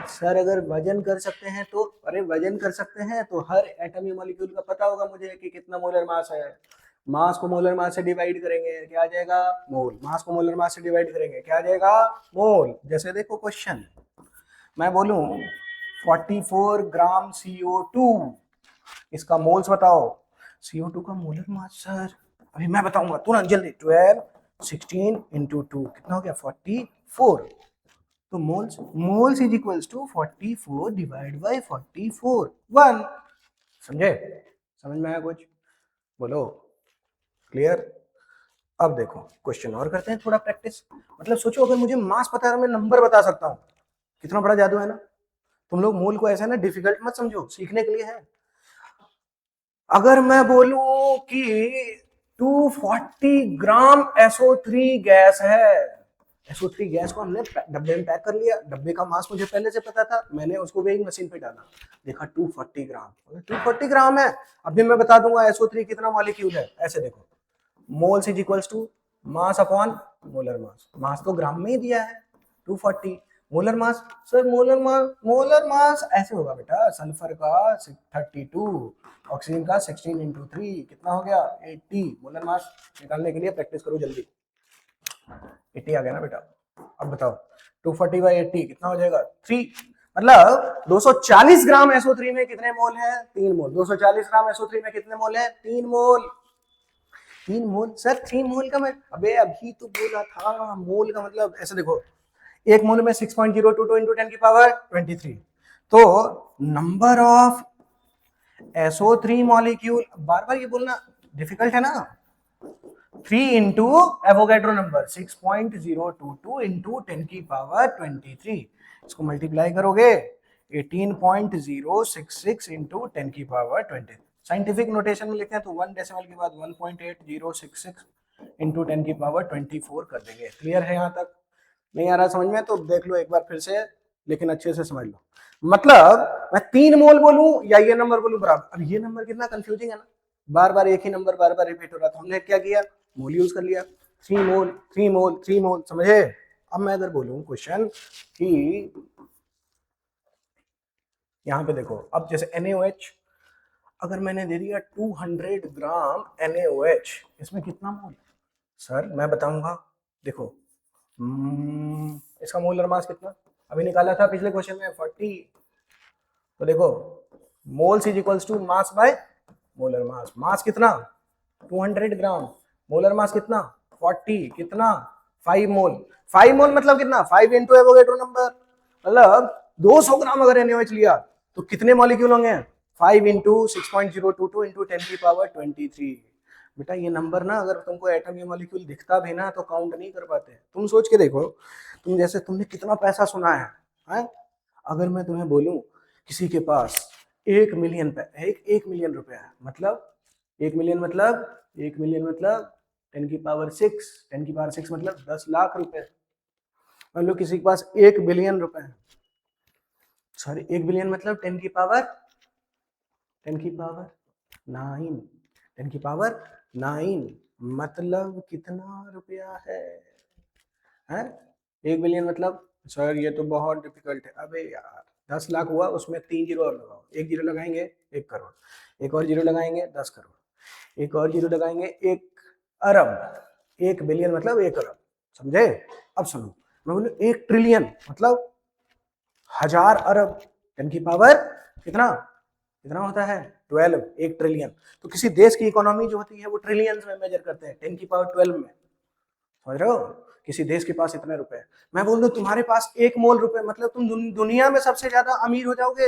सर अगर वजन कर सकते हैं तो, अरे वजन कर सकते हैं तो हर एटम या मॉलिक्यूल का पता होगा मुझे कि कितना मोलर मास है। मास को मोलर मास से डिवाइड करेंगे, क्या आ जाएगा? मोल। मास को मोलर मास से डिवाइड करेंगे, क्या आ जाएगा? मोल। जैसे देखो क्वेश्चन, मैं बोलूं 44 ग्राम CO2, इसका मोल्स बताओ। CO2 का मोलर मास सर अभी मैं बताऊंगा तुरंत जल्दी। 12 16 इंटू 2 कितना हो गया? 44। तो moles, moles is equals to 44 divide by 44 1। समझे? समझ में आया कुछ? बोलो क्लियर? अब देखो क्वेश्चन और करते हैं थोड़ा प्रैक्टिस। मतलब सोचो अगर मुझे मास पता है, मैं नंबर बता सकता हूं, कितना बड़ा जादू है ना। तुम लोग मोल को ऐसा ना डिफिकल्ट मत समझो, सीखने के लिए है। अगर मैं बोलूं कि 240 ग्राम SO3 गैस है, SO3 गैस को हमने डब्बे में पैक कर लिया, डब्बे का मास मुझे पहले से पता था, मैंने उसको वेइंग मशीन पे डाला, देखा 240 ग्राम, 240 ग्राम है। अभी मैं बता दूंगा SO3 कितना मॉलिक्यूल है। ऐसे देखो, moles is equals to mass upon molar mass. Mass तो ग्राम में ही दिया है 240। Molar mass, sir molar mass ऐसे होगा बेटा, सल्फर का 32, ऑक्सीजन का 16 इंटू 3 कितना हो गया? 80। मोलर मास निकालने के लिए प्रैक्टिस करो जल्दी। 80 आ गया ना बेटा? अब बताओ 240 बाई 80 कितना हो जाएगा? 3। मतलब 240 ग्राम SO3 में कितने मोल है? 3 मोल। 240 ग्राम SO3 में कितने मोल है? 3 मोल। 3 मोल सर, 3 मोल का मैं अबे अभी तो बोला था, मोल का मतलब ऐसे देखो, एक मोल में 6.022 इंटू 10 की पावर 23। तो नंबर ऑफ SO3 मॉलिक्यूल, बार बार ये बोलना डिफिकल्ट है ना, 3 इंटू एवोगैड्रो नंबर 6.022 इंटू 10 की पावर 23, इसको मल्टीप्लाई करोगे 18.066 इंटू 10 की पावर 20। साइंटिफिक नोटेशन में लिखते हैं तो 1 डेसिमल के बाद 1.8066 इंटू 10 की पावर 24 कर देंगे। क्लियर है? यहाँ तक नहीं आ रहा समझ में तो देख लो एक बार फिर से, लेकिन अच्छे से समझ लो। मतलब मैं 3 मोल बोलूं या ये नंबर बोलूं बराबर। अब ये नंबर कितना कंफ्यूजिंग है ना, बार बार एक ही नंबर बार बार रिपीट हो रहा था, हमने क्या किया? मोल यूज कर लिया। 3 मोल 3 मोल 3 मोल, समझे? अब मैं अगर बोलूं क्वेश्चन कि यहां पे देखो, अब जैसे NaOH अगर मैंने दे दिया 200 ग्राम NaOH, इसमें कितना मोल? सर मैं बताऊंगा, देखो इसका मोलर मास कितना अभी निकाला था पिछले क्वेश्चन में 40। तो देखो moles is equals to mass by molar mass. Mass कितना? 200 ग्राम। मोलर मास कितना? 40। कितना? 5 मोल। 5 मोल मतलब कितना? 5 इंटू एवोगैड्रो नंबर, मतलब 200 ग्राम अगर NaOH लिया तो कितने मॉलिक्यूल होंगे? 5 इंटू 6.022 इंटू 10 की पावर 23। बेटा ये नंबर ना अगर तुमको एटम या मॉलिक्यूल दिखता भी ना तो काउंट नहीं कर पाते। तुम सोच के देखो, तुम जैसे तुमने कितना पैसा सुना है? अगर मैं तुम्हें बोलूं किसी के पास 1 मिलियन एक मिलियन रुपया है, मतलब 1 मिलियन मतलब 1 मिलियन मतलब 10 की पावर 6, 10 की पावर 6 मतलब 10 लाख रुपए। मान लो किसी के पास 1 बिलियन रुपए है, सॉरी 1 बिलियन मतलब 10 की पावर 9, 10 की पावर 9 मतलब कितना रुपया है? 1 बिलियन मतलब, सर ये तो बहुत डिफिकल्ट है। अबे यार 10 लाख हुआ, उसमें 3 जीरो और लगाओ, एक जीरो लगाएंगे 1 करोड़, एक और जीरो लगाएंगे 10 करोड़, एक और जीरो लगाएंगे 1 अरब। 1 बिलियन मतलब 1 अरब, समझे? अब सुनो, मैं बोलूं 1 ट्रिलियन मतलब 1000 अरब, 10 की पावर कितना? कितना होता है 12, 1 ट्रिलियन। तो किसी देश की इकोनॉमी जो होती है वो ट्रिलियंस में मेजर करते हैं, 10 की पावर 12 में, समझ रहे हो? किसी देश के पास इतने रुपए, मैं बोल दूं तुम्हारे पास 1 मोल रुपए, मतलब तुम दुनिया में सबसे ज्यादा अमीर हो जाओगे।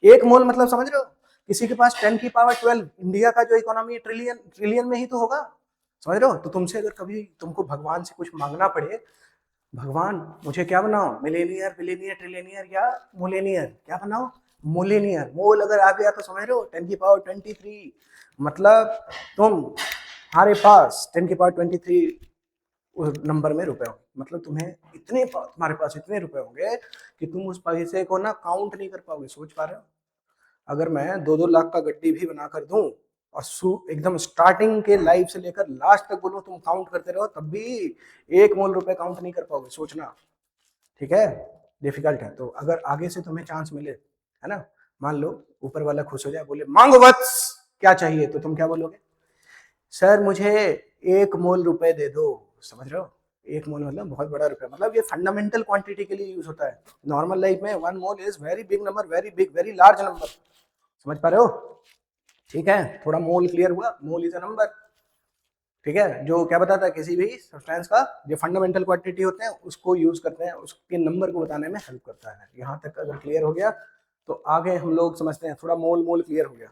1 मोल मतलब समझ रहे हो? किसी के पास 10 की पावर 12, इंडिया का जो इकोनॉमी ट्रिलियन, ट्रिलियन में ही तो होगा, समझ रहे हो? तो तुमसे अगर कभी तुमको भगवान से कुछ मांगना पड़े, भगवान मुझे क्या बनाओ, मिलेनियर, बिलियनियर, ट्रिलियनियर या मोलेनियर, क्या बनाओ, मोलेनियर। मोल अगर आ गया तो समझ रहे हो 10 की पावर 23, मतलब तुम्हारे पास 10 की पावर 23 नंबर में रुपए होंगे, मतलब तुम्हारे पास इतने रुपए होंगे कि तुम उस पैसे को ना काउंट नहीं कर पाओगे। सोच पा रहे हो? अगर मैं 2-2 लाख का गड्डी भी बना कर दूं और एकदम स्टार्टिंग के लाइफ से लेकर लास्ट तक बोलूं तुम काउंट करते रहो, तब भी 1 मोल रुपए काउंट नहीं कर पाओगे, सोचना, ठीक है? डिफिकल्ट है। तो अगर आगे से तुम्हें चांस मिले, है ना, मान लो ऊपर वाला खुश हो जाए, बोले मांगो वत्स क्या चाहिए, तो तुम क्या बोलोगे? सर मुझे 1 मोल रुपए दे दो। समझ रहे हो? 1 मोल मतलब बहुत बड़ा रुपया, मतलब ये फंडामेंटल क्वांटिटी के लिए यूज होता है। नॉर्मल लाइफ में 1 mole is very big number, very big, very large number. समझ पा रहे हो? ठीक है, थोड़ा मोल क्लियर हुआ? मोल इज अ नंबर, ठीक है, जो क्या बताता है किसी भी सब्सटेंस का जो फंडामेंटल क्वांटिटी होते हैं उसको यूज करते हैं, उसके नंबर को बताने में हेल्प करता है। यहाँ तक अगर क्लियर हो गया तो आगे हम लोग समझते हैं, थोड़ा मोल मोल क्लियर हो गया।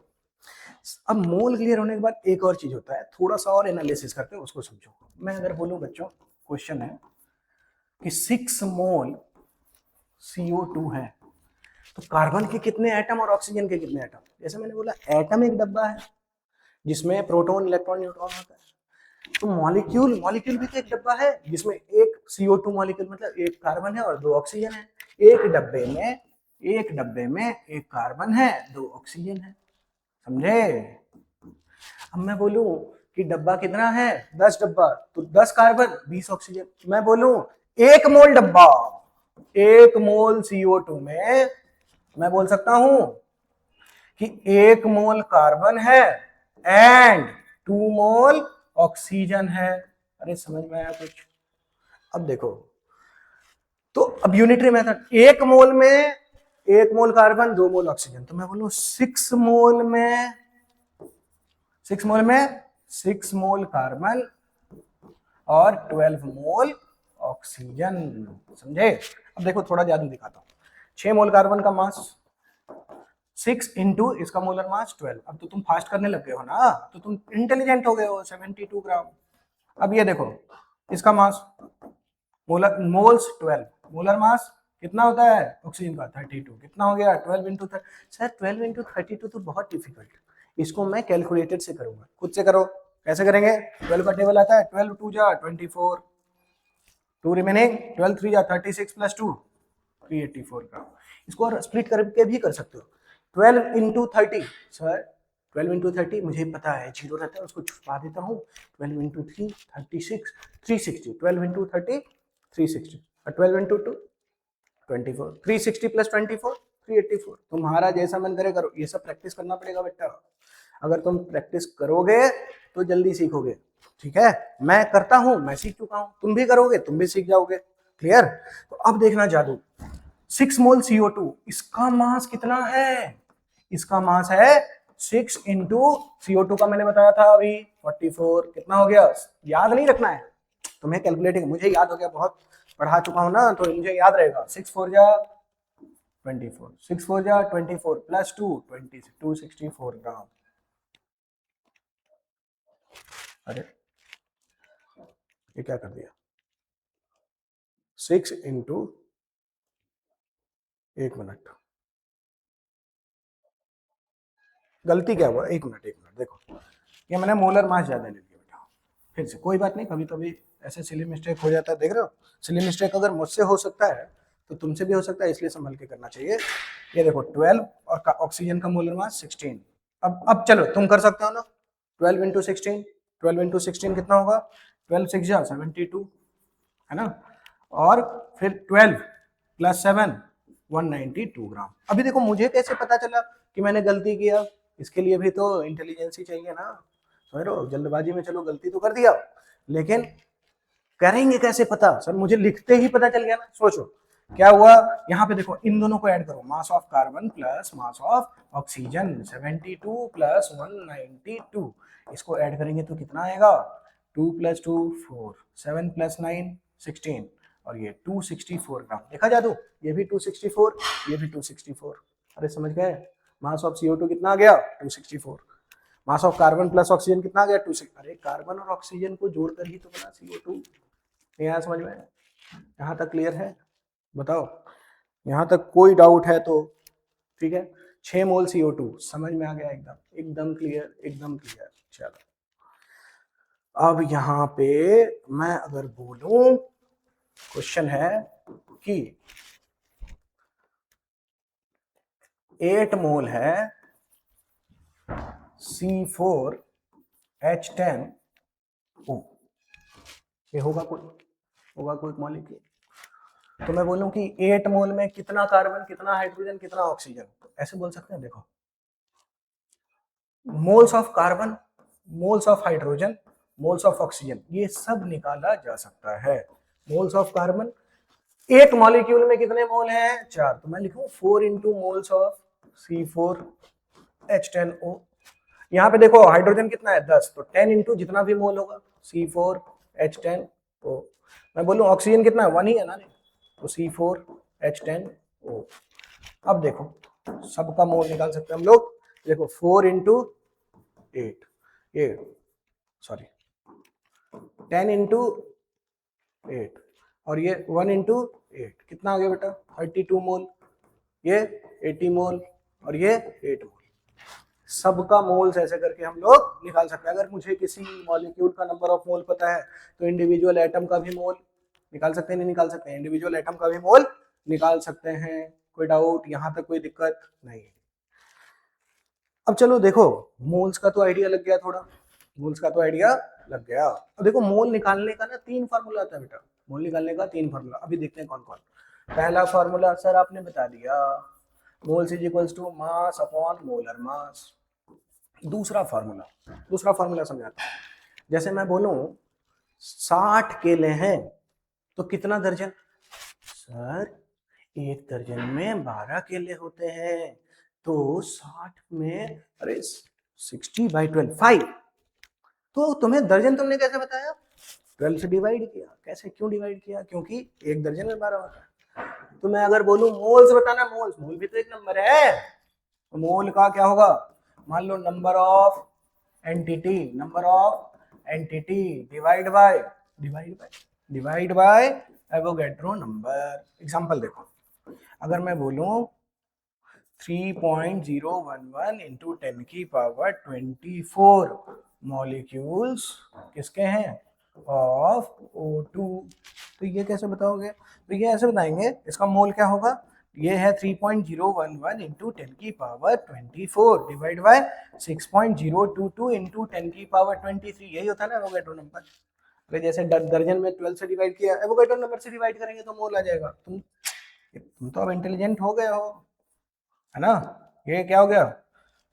अब मोल क्लियर होने के बाद एक और चीज होता है, थोड़ा सा और एनालिसिस करते हैं, उसको समझो। मैं अगर बोलूं बच्चों, क्वेश्चन है कि 6 मोल CO2 है, तो कार्बन के कितने एटम और ऑक्सीजन के कितने एटम? जैसे मैंने बोला एटम एक डब्बा है जिसमें प्रोटॉन, इलेक्ट्रॉन, न्यूट्रॉन होता है। तो मॉलिक्यूल, मॉलिक्यूल भी तो एक डब्बा है जिसमें एक CO2 मॉलिक्यूल, मतलब एक कार्बन है और 2 ऑक्सीजन है। एक डब्बे में एक कार्बन है, 2 ऑक्सीजन है, समझे? अब मैं बोलूं कि डब्बा कितना है, 10 डब्बा, तो 10 कार्बन 20 ऑक्सीजन। मैं बोलूं 1 मोल डब्बा, 1 मोल CO2 में मैं बोल सकता हूं कि 1 मोल कार्बन है एंड 2 मोल ऑक्सीजन है। अरे समझ में आया कुछ? अब देखो, तो अब यूनिटरी मेथड, 1 मोल में 1 मोल कार्बन, 2 मोल ऑक्सीजन, तो मैं बोलूं 6 मोल कार्बन और 12 मोल ऑक्सीजन, समझे? अब देखो थोड़ा जादू दिखाता हूं। 6 मोल कार्बन का मास 6 इंटू इसका मोलर मास 12। अब तो तुम फास्ट करने लग गए हो ना, तो तुम इंटेलिजेंट हो गए हो, 72 ग्राम। अब ये देखो इसका मास, मोलर मोल्स 12, मोलर मास कितना होता है ऑक्सीजन का 32, कितना हो गया 12 इंटू 30। सर 12 इंटू 32 तो बहुत डिफिकल्ट, इसको मैं कैलकुलेटेड से करूंगा, खुद से करो। कैसे करेंगे? 12 का टेबल आता है, 12 2 जा 24, 2 रिमेनिंग, 12 3 जा 36 प्लस 2 384 ग्राम। इसको और स्प्लिट करके भी कर सकते हो, 12 इंटू 30। सर 12 इंटू 30 मुझे पता है जीरो रहता है, उसको छुपा देता हूँ। 12 इंटू 3 36, 360, 12 इंटू 30 360, और 12 इंटू 2 24, 360 प्लस 24 384। तुम्हारा जैसा मन करे करो, ये सब प्रैक्टिस करना पड़ेगा बेटा। अगर तुम प्रैक्टिस करोगे तो जल्दी सीखोगे, ठीक है? मैं करता हूं, मैं सीख चुका हूं, तुम भी करोगे तुम भी सीख जाओगे, क्लियर? तो अब देखना जादू, 6 मोल CO2, इसका मास कितना है? इसका मास है 6 इंटू CO2 का मैंने बताया था अभी 44, कितना हो गया? याद नहीं रखना है तुम्हें, कैलकुलेटिंग मुझे याद हो गया, बहुत पढ़ा चुका हूं ना, तो मुझे याद रहेगा। 6 4 जा 24, 6 4 जा 24 प्लस 2 20, 264 ग्राम। अरे ये क्या कर दिया? 6 इंटू, 1 मिनट, गलती क्या हुआ? 1 मिनट देखो, ये मैंने मोलर मास ज्यादा ले लिया बेटा, फिर से कोई बात नहीं, कभी कभी ऐसे सिली मिस्टेक हो जाता है, देख रहे हो? सिली मिस्टेक अगर मुझसे हो सकता है तो तुमसे भी हो सकता है, इसलिए संभल के करना चाहिए। ये देखो 12 और ऑक्सीजन का मोलर मास 16। अब चलो तुम कर सकते हो ना, 12 इंटू 16, 12 इंटू 16 कितना होगा? 12 6 जा 72, है ना? और फिर 12 प्लस 7 192 ग्राम। अभी देखो मुझे कैसे पता चला कि मैंने गलती किया? इसके लिए भी तो इंटेलिजेंस ही चाहिए ना, समझ रहे हो? जल्दबाजी में चलो गलती तो कर दिया, लेकिन करेंगे कैसे पता? सर मुझे लिखते ही पता चल गया ना। सोचो क्या हुआ, यहाँ पे देखो इन दोनों को ऐड करो, mass of carbon plus mass of oxygen 72 plus 192, इसको ऐड करेंगे तो कितना आएगा, 2 + 2 4, 7 + 9 16, और ये 264 ग्राम। देखा जादू, ये भी 264, ये भी 264। अरे समझ गए, मास ऑफ CO2 कितना आ गया, 264। Mass of carbon plus oxygen कितना आ गया, 2। अरे कार्बन और ऑक्सीजन को जोड़कर ही तो बना CO2। नहीं आया समझ में, यहाँ तक क्लियर है, बताओ यहाँ तक कोई डाउट है तो ठीक है। 6 मोल CO2 समझ में आ गया, एकदम एकदम क्लियर, एकदम क्लियर। चलो अब यहाँ पे मैं अगर बोलूं, क्वेश्चन है कि 8 मोल है C4H10O, ये होगा कोई मॉलिक्यूल, तो मैं बोलूं कि 8 मोल में कितना कार्बन, कितना हाइड्रोजन, कितना ऑक्सीजन, तो ऐसे बोल सकते हैं। देखो moles of carbon, moles of hydrogen, moles of oxygen, ये सब निकाला जा सकता है। मोल्स ऑफ कार्बन, एक मॉलिक्यूल में कितने मोल हैं, 4, तो मैं लिखूं 4 × मोल्स ऑफ C4H10O। यहाँ पे देखो हाइड्रोजन कितना है, 10, तो 10 × जितना भी मोल होगा C4H10O। मैं बोलूं ऑक्सीजन कितना है, 1 ही है ना, तो C4H10O। अब देखो सबका मोल निकाल सकते हैं हम लोग। देखो 4 × 8, ये सॉरी 10 × 8, और ये 1 × 8, कितना आ गया बेटा, 32 मोल, ये 80 मोल, और ये 8 मोल। सबका मोल्स ऐसे करके हम लोग निकाल सकते हैं। अगर मुझे किसी मॉलिक्यूल का नंबर ऑफ मोल पता है तो इंडिविजुअल एटम का भी मोल निकाल सकते हैं, नहीं निकाल सकते हैं, इंडिविजुअल एटम का भी मोल निकाल सकते हैं। कोई डाउट, यहाँ तक कोई दिक्कत नहीं। अब चलो देखो मोल्स का तो आइडिया लग गया, थोड़ा मोल्स का तो आइडिया लग गया। अब देखो मोल निकालने का ना 3 फार्मूला आता है बेटा, मोल निकालने का 3 फार्मूला, अभी देखते हैं कौन कौन। पहला फार्मूला सर आपने बता दिया, moles is equals to mass upon molar mass. दूसरा फार्मूला समझाता हूं। जैसे मैं बोलूं 60 केले हैं तो कितना दर्जन, सर एक दर्जन में 12 केले होते हैं, तो 60 में, अरे 60/12 5। तो तुम्हें दर्जन तुमने कैसे बताया, 12 से डिवाइड किया। कैसे, क्यों डिवाइड किया, क्योंकि एक दर्जन में 12 होता है। तो मैं अगर बोलूं मोल्स बताना, मोल भी तो एक नंबर है, तो मोल का क्या होगा, मान लो number of entity divide by Avogadro number. Example देखो, अगर मैं बोलूं 3.011 × 10⁻²4 मॉलिक्यूल्स किसके हैं, ऑफ O2, तो ये कैसे बताओगे, तो ये ऐसे बताएंगे, इसका मोल क्या होगा, ये है 3.011 × 10⁻24 डिवाइड बाय 6.022 × 10⁻23, यही होता है ना एवोगैड्रो नंबर। अगर जैसे दर्जन में 12 से डिवाइड किया, एवोगैड्रो नंबर से डिवाइड करेंगे तो मोल आ जाएगा। तुम तो अब इंटेलिजेंट हो गए हो, है ना। ये क्या हो गया,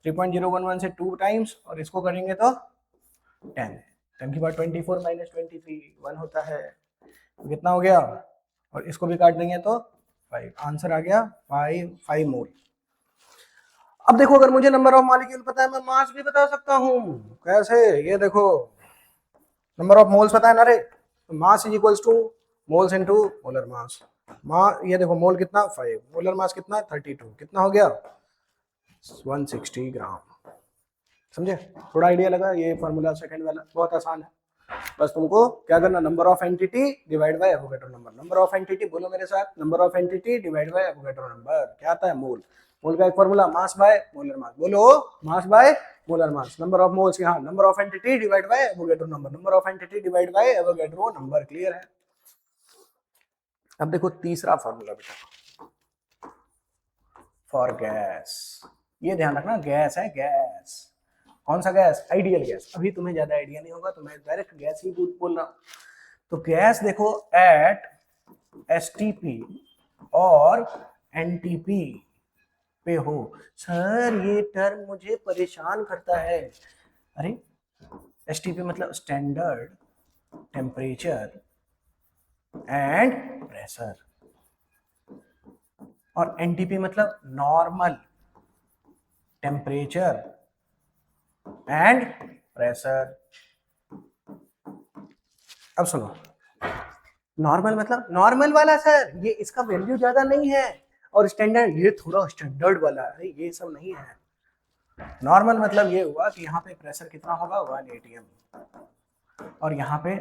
3.011 से 2 टाइम्स, और इसको करेंगे तो 10⁻24 - 23 1 होता है, तो कितना हो गया, और इसको भी काट देंगे तो 5, आंसर आ गया 5 मोल। अब देखो अगर मुझे नंबर ऑफ मॉलिक्यूल पता है, मैं मास भी बता सकता हूँ। कैसे, ये देखो नंबर ऑफ मोल्स पता है ना रे, तो mass is equals to moles into molar mass. ये देखो मोल कितना 5, मोलर मास कितना 32, कितना हो गया 160 ग्राम। समझे, थोड़ा आइडिया लगा, ये फॉर्मूला सेकंड वाला बहुत आसान है। बस तुमको क्या करना, number of entity divide by Avogadro number. Number of entity बोलो मेरे साथ, number of entity divide by Avogadro number. क्या आता है, मोल। मोल का एक formula mass by molar mass, बोलो mass by molar mass. Number of moles यहाँ, number of entity divide by Avogadro number, number of entity divide by Avogadro number. Clear है। अब देखो तीसरा फॉर्मूला बेटा, फॉर गैस, ये ध्यान रखना, गैस है, गैस। कौन सा गैस, आइडियल गैस। अभी तुम्हें ज्यादा आइडिया नहीं होगा तो मैं डायरेक्ट गैस ही बोल रहा हूं। तो गैस देखो एट STP और NTP पे हो। सर ये टर्म मुझे परेशान करता है। अरे STP मतलब स्टैंडर्ड टेम्परेचर एंड प्रेशर। और एनटीपी मतलब नॉर्मल टेम्परेचर एंड प्रेशर। अब सुनो, नॉर्मल मतलब नॉर्मल वाला सर, ये इसका वैल्यू ज्यादा नहीं है, और स्टैंडर्ड ये थोड़ा स्टैंडर्ड वाला है, ये सब नहीं है। नॉर्मल मतलब ये हुआ कि यहाँ पे प्रेशर कितना होगा 1 atm, और यहाँ पे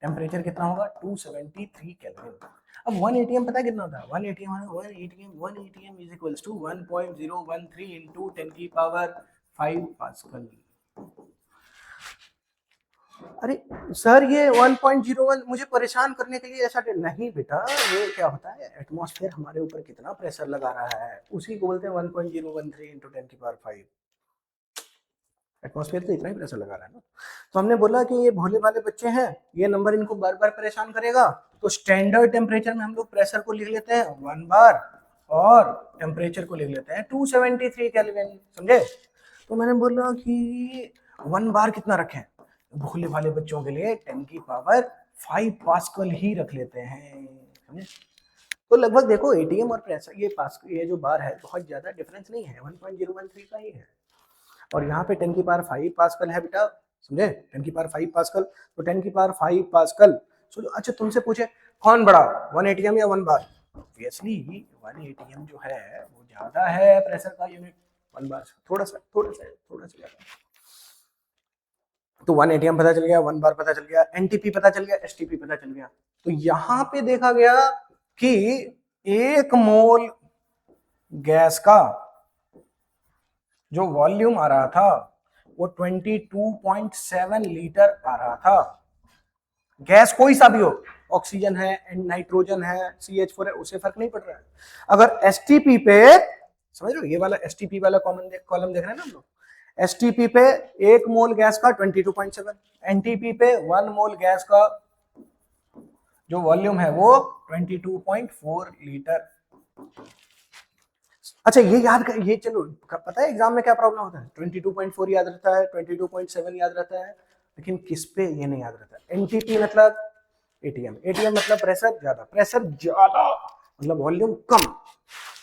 टेम्परेचर कितना होगा 273 केल्विन। अब 1 atm पता है कितना होता है? 1 atm is equals to 1.013 into 10 की पावर 5 पास्कल। अरे सर ये 1.01 मुझे परेशान करने के लिए ऐसा नहीं बेटा, ये क्या होता है, एटमॉस्फेयर हमारे ऊपर कितना प्रेशर लगा रहा है उसी को बोलते हैं 1.013 into 10 की पावर 5। एटमॉस्फेयर तो इतना ही प्रेशर लगा रहा है ना। तो हमने बोला कि ये भोले भाले बच्चे हैं, ये नंबर इनको बार बार परेशान करेगा, तो स्टैंडर्ड टेम्परेचर में हम लोग प्रेशर को लिख लेते हैं 1 बार, और टेम्परेचर को लिख लेते हैं 273 केल्विन, समझे। तो मैंने बोला कि 1 बार कितना रखें, भोले भाले बच्चों के लिए 10 की पावर 5 पास्कल ही रख लेते हैं, समझे। तो लगभग देखो एटीएम और प्रेशर ये जो बार है बहुत ज्यादा डिफरेंस नहीं है, 1.013 का ही है, और यहाँ पे 10 की पावर 5 पास्कल है बेटा, समझे। 10 की पावर 5 पास्कल, तो 10 की पावर 5 पास्कल। अच्छा तुमसे पूछे कौन बड़ा 1 एटीएम या 1 बार, ऑब्वियसली 1 एटीएम जो है वो ज्यादा है प्रेशर का यूनिट 1 बार से, थोड़ा सा ज्यादा। तो 1 एटीएम पता चल गया, 1 बार पता चल गया, एनटीपी पता चल गया, एसटीपी पता चल गया। तो यहाँ पे देखा गया कि 1 मोल गैस का जो वॉल्यूम आ रहा था वो 22.7 लीटर आ रहा था। गैस कोई सा भी हो, ऑक्सीजन है, नाइट्रोजन है, CH4 है, उसे फर्क नहीं पड़ रहा है। अगर एसटीपी पे, समझ रहे हो, ये वाला एसटीपी वाला कॉलम देख रहे हैं ना हम लोग, एसटीपी पे 1 मोल गैस का 22.7, एनटीपी पे 1 मोल गैस का जो वॉल्यूम है वो 22.4 लीटर। अच्छा ये याद कर, ये चलो पता है एग्जाम में क्या प्रॉब्लम होता है, 22.4 याद रहता है, 22.7 याद रहता है, लेकिन किस पे ये नहीं याद रहता। एनटीपी मतलब एटीएम, एटीएम मतलब प्रेशर ज्यादा मतलब वॉल्यूम कम,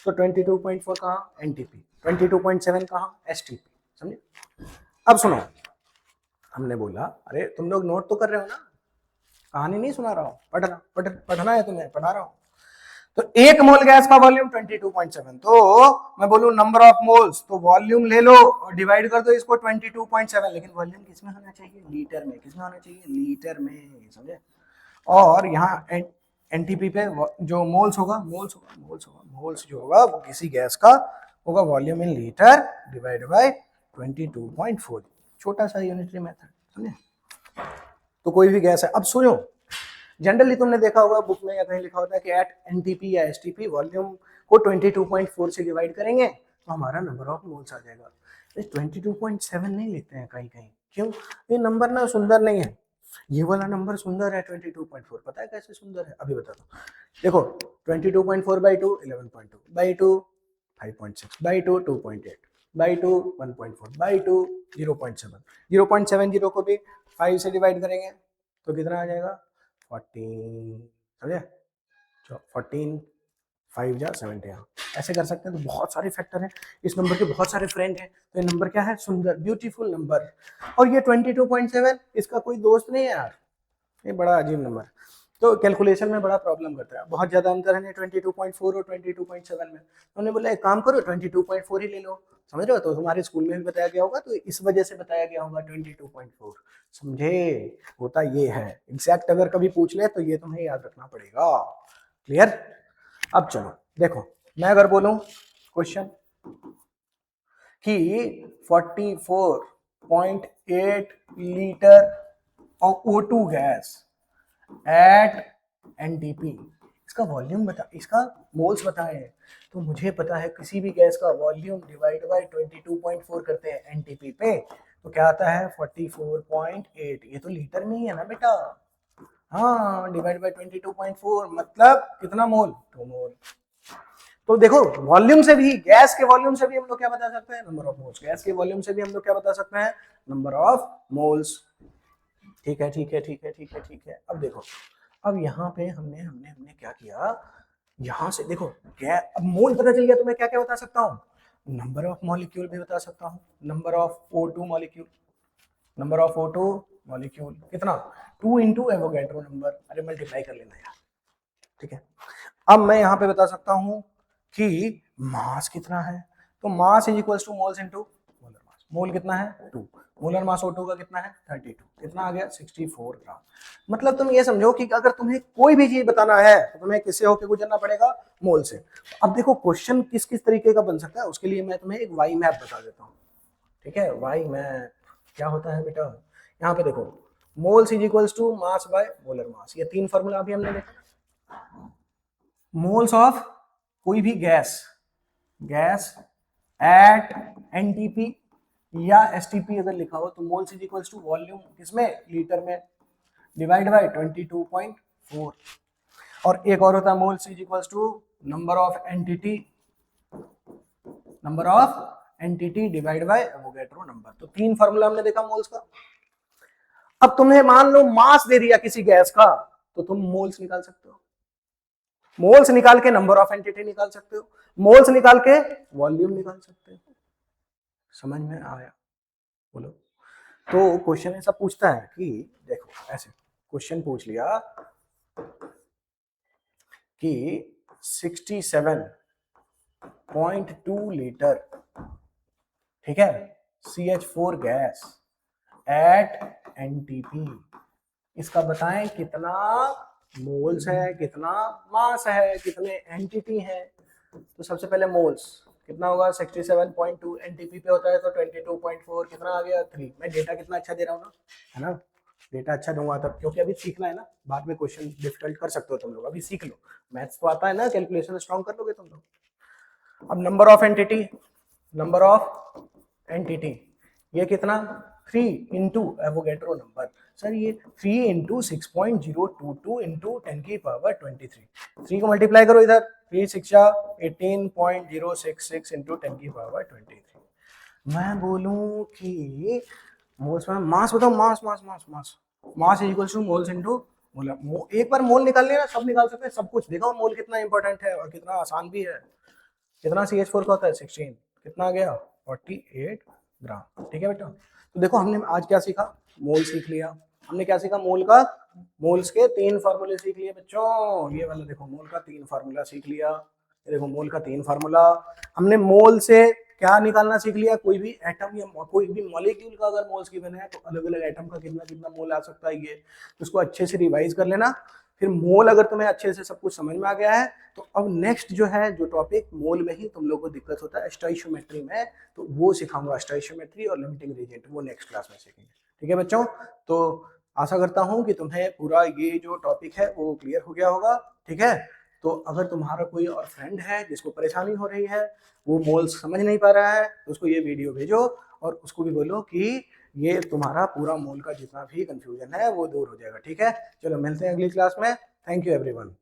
तो 22.4 कहाँ एनटीपी, 22.7 कहाँ एसटीपी, समझे। अब सुनो, हमने बोला अरे तुम लोग नोट तो कर रहे हो ना, कहानी नहीं सुना रहा हूँ, पढ़ना है तुम्हें, पढ़ा रहा हूँ। तो 1 मोल गैस का वॉल्यूम 22.7, तो मैं बोलूं नंबर ऑफ मोल्स, तो वॉल्यूम ले लो और डिवाइड कर दो इसको 22.7, लेकिन वॉल्यूम किसमें होना चाहिए, लीटर में, किसमें होना चाहिए, लीटर में, समझे। और यहाँ एनटीपी पे जो मोल्स होगा मोल्स जो होगा वो किसी गैस का होगा volume in litre divide by 22.4, छोटा सा यूनिटरी मेथड, समझे। तो कोई भी गैस है, अब सुनो, जनरली तुमने देखा होगा बुक में या कहीं लिखा होता है कि एट एनटीपी या एसटीपी वॉल्यूम को 22.4 से डिवाइड करेंगे तो हमारा नंबर ऑफ मोल्स आ जाएगा। 22.7 नहीं लिखते हैं कहीं कहीं, क्यों, ये नंबर ना सुंदर नहीं है, ये वाला नंबर सुंदर है 22.4, पता है कैसे सुंदर है, अभी बता दो। देखो 22.4 by 2 11.2 by 2 5.6 by 2 2.8 by 2 1.4 by 2 0.7, 0.70 को भी 5 से डिवाइड करेंगे तो कितना आ जाएगा 14, समझे, 14 5 जा 70, ऐसे कर सकते हैं। तो बहुत सारे फैक्टर हैं, इस नंबर के बहुत सारे फ्रेंड हैं, तो ये नंबर क्या है, सुंदर ब्यूटीफुल नंबर। और ये 22.7 इसका कोई दोस्त नहीं है यार, ये बड़ा अजीब नंबर, तो कैलकुलेशन में बड़ा प्रॉब्लम करता है, बहुत ज्यादा अंतर है 22.4 और 22.7 में। उन्होंने बोला एक काम करो 22.4 ही ले लो, समझ रहे हो, तो तुम्हारे स्कूल में भी बताया गया होगा, तो इस वजह से बताया गया होगा 22.4, समझे। होता ये है, एग्जैक्ट अगर कभी पूछ ले तो ये तुम्हें याद रखना पड़ेगा, क्लियर। अब चलो देखो, मैं अगर बोलूं क्वेश्चन कि 44.8 litre of O2 gas at NTP, इसका वॉल्यूम बता, इसका मोल्स बताए, तो मुझे पता है किसी भी गैस का वॉल्यूम डिवाइड बाय 22.4 करते हैं एनटीपी पे, तो क्या आता है 44.8, ये तो लीटर में ही है ना बेटा, हाँ, डिवाइड बाय 22.4 मतलब कितना मोल, 2 मोल। तो देखो वॉल्यूम से भी, गैस के वॉल्यूम से भी हम लोग क्या बता सकते हैं, नंबर ऑफ मोल्स, गैस के वॉल्यूम से भी हम लोग क्या बता सकते हैं, नंबर ऑफ मोल्स। ठीक है। अब देखो, अब यहाँ पे हमने क्या किया यहां से देखो क्या, अब मोल पता चल गया तो मैं क्या क्या बता सकता हूँ, नंबर ऑफ मॉलिक्यूल भी बता सकता हूँ, number of O2 molecule, number of O2 molecule कितना 2 इंटू एवोगैड्रो नंबर, अरे मल्टीप्लाई कर लेना यार, ठीक है। अब मैं यहाँ पे बता सकता हूँ कि मास कितना है, तो mass is equal to moles into molar mass, mole कितना है 2, मोलर मास O2 का कितना है 32, कितना आ गया 64 ग्राम। मतलब तुम ये समझो कि अगर तुम्हें कोई भी चीज बताना है तो तुम्हें किससे होके गुजरना पड़ेगा, मोल से। अब देखो क्वेश्चन किस किस तरीके का बन सकता है, उसके लिए मैं तुम्हें एक वाई मैप बता देता हूँ, ठीक है। वाई मैप क्या होता है बेटा, यहाँ पे देखो moles is equals to mass by molar mass, ये तीन फॉर्मूला अभी हमने देखा। मोल्स ऑफ कोई भी गैस, गैस एट एनटीपी या एसटीपी अगर लिखा हो तो moles is equals to volume किसमें, लीटर में, डिवाइड बाय 22.4, और एक और होता है moles is equals to number of entity, number of entity divide by Avogadro number. तो तीन फार्मूला हमने देखा मोल्स का। अब तुम्हें मान लो मास दे दिया किसी गैस का, तो तुम मोल्स निकाल सकते हो, मोल्स निकाल के नंबर ऑफ एंटिटी निकाल सकते हो, मोल्स निकाल के वॉल्यूम निकाल सकते हो। समझ में आया, बोलो। तो क्वेश्चन ऐसा पूछता है कि देखो ऐसे क्वेश्चन पूछ लिया कि 67.2 लीटर, ठीक है, CH4 गैस एट एनटीपी, इसका बताएं कितना मोल्स है, कितना मास है, कितने एंटिटी है। तो सबसे पहले मोल्स कितना होगा 67.2, एनटीपी पे होता है तो 22.4, कितना आ गया 3। मैं डेटा कितना अच्छा दे रहा हूँ ना, है ना, डेटा अच्छा दूंगा तब, क्योंकि अभी सीखना है ना, बाद में क्वेश्चन डिफिकल्ट कर सकते हो तुम लोग, अभी सीख लो, मैथ्स तो आता है ना, कैलकुलेशन स्ट्रॉन्ग कर लोगे तुम लोग। अब number of entity, number of entity ये कितना 3 इंटू एवोगैड्रो नंबर, सर ये 3 इंटू 6.022 इंटू 10 की पावर 23, 3 को मल्टीप्लाई करो इधर, 3 6 18.066 इंटू 10 की पावर 23। मैं बोलूं कि मोल्स में मास बताओ, mass mass mass mass mass is equal to moles into molar. एक बार मोल निकाल लिया ना, सब निकाल सकते हैं, सब कुछ देखो मोल कितना इंपॉर्टेंट है और कितना आसान भी है। कितना CH4 का होता है 16, कितना आ गया 48 ग्राम, ठीक है बेटा। तो देखो हमने आज क्या सीखा, मोल सीख लिया, हमने क्या सीखा, मोल का, मोल्स के 3 फार्मूले सीख लिए बच्चों, ये वाला देखो मोल का 3 फार्मूला सीख लिया, ये देखो मोल का 3 फार्मूला। हमने मोल से क्या निकालना सीख लिया, कोई भी एटम या कोई भी मॉलिक्यूल का अगर मोल्स गिवन है तो अलग अलग एटम का कितना कितना मोल आ सकता है, ये उसको अच्छे से रिवाइज कर लेना। फिर मोल अगर तुम्हें अच्छे से सब कुछ समझ में आ गया है तो अब नेक्स्ट जो है जो टॉपिक मोल में ही तुम लोग को दिक्कत होता है स्टोइशियोमेट्री में, तो वो सिखाऊंगा, स्टोइशियोमेट्री और लिमिटिंग रीजन, वो नेक्स्ट क्लास में सीखेंगे, ठीक है बच्चों। तो आशा करता हूँ कि तुम्हें पूरा ये जो टॉपिक है वो क्लियर हो गया होगा, ठीक है। तो अगर तुम्हारा कोई और फ्रेंड है जिसको परेशानी हो रही है, वो मोल्स समझ नहीं पा रहा है, तो उसको ये वीडियो भेजो और उसको भी बोलो कि ये तुम्हारा पूरा मोल का जितना भी कंफ्यूजन है वो दूर हो जाएगा, ठीक है। चलो मिलते हैं अगली क्लास में, थैंक यू एवरीवन।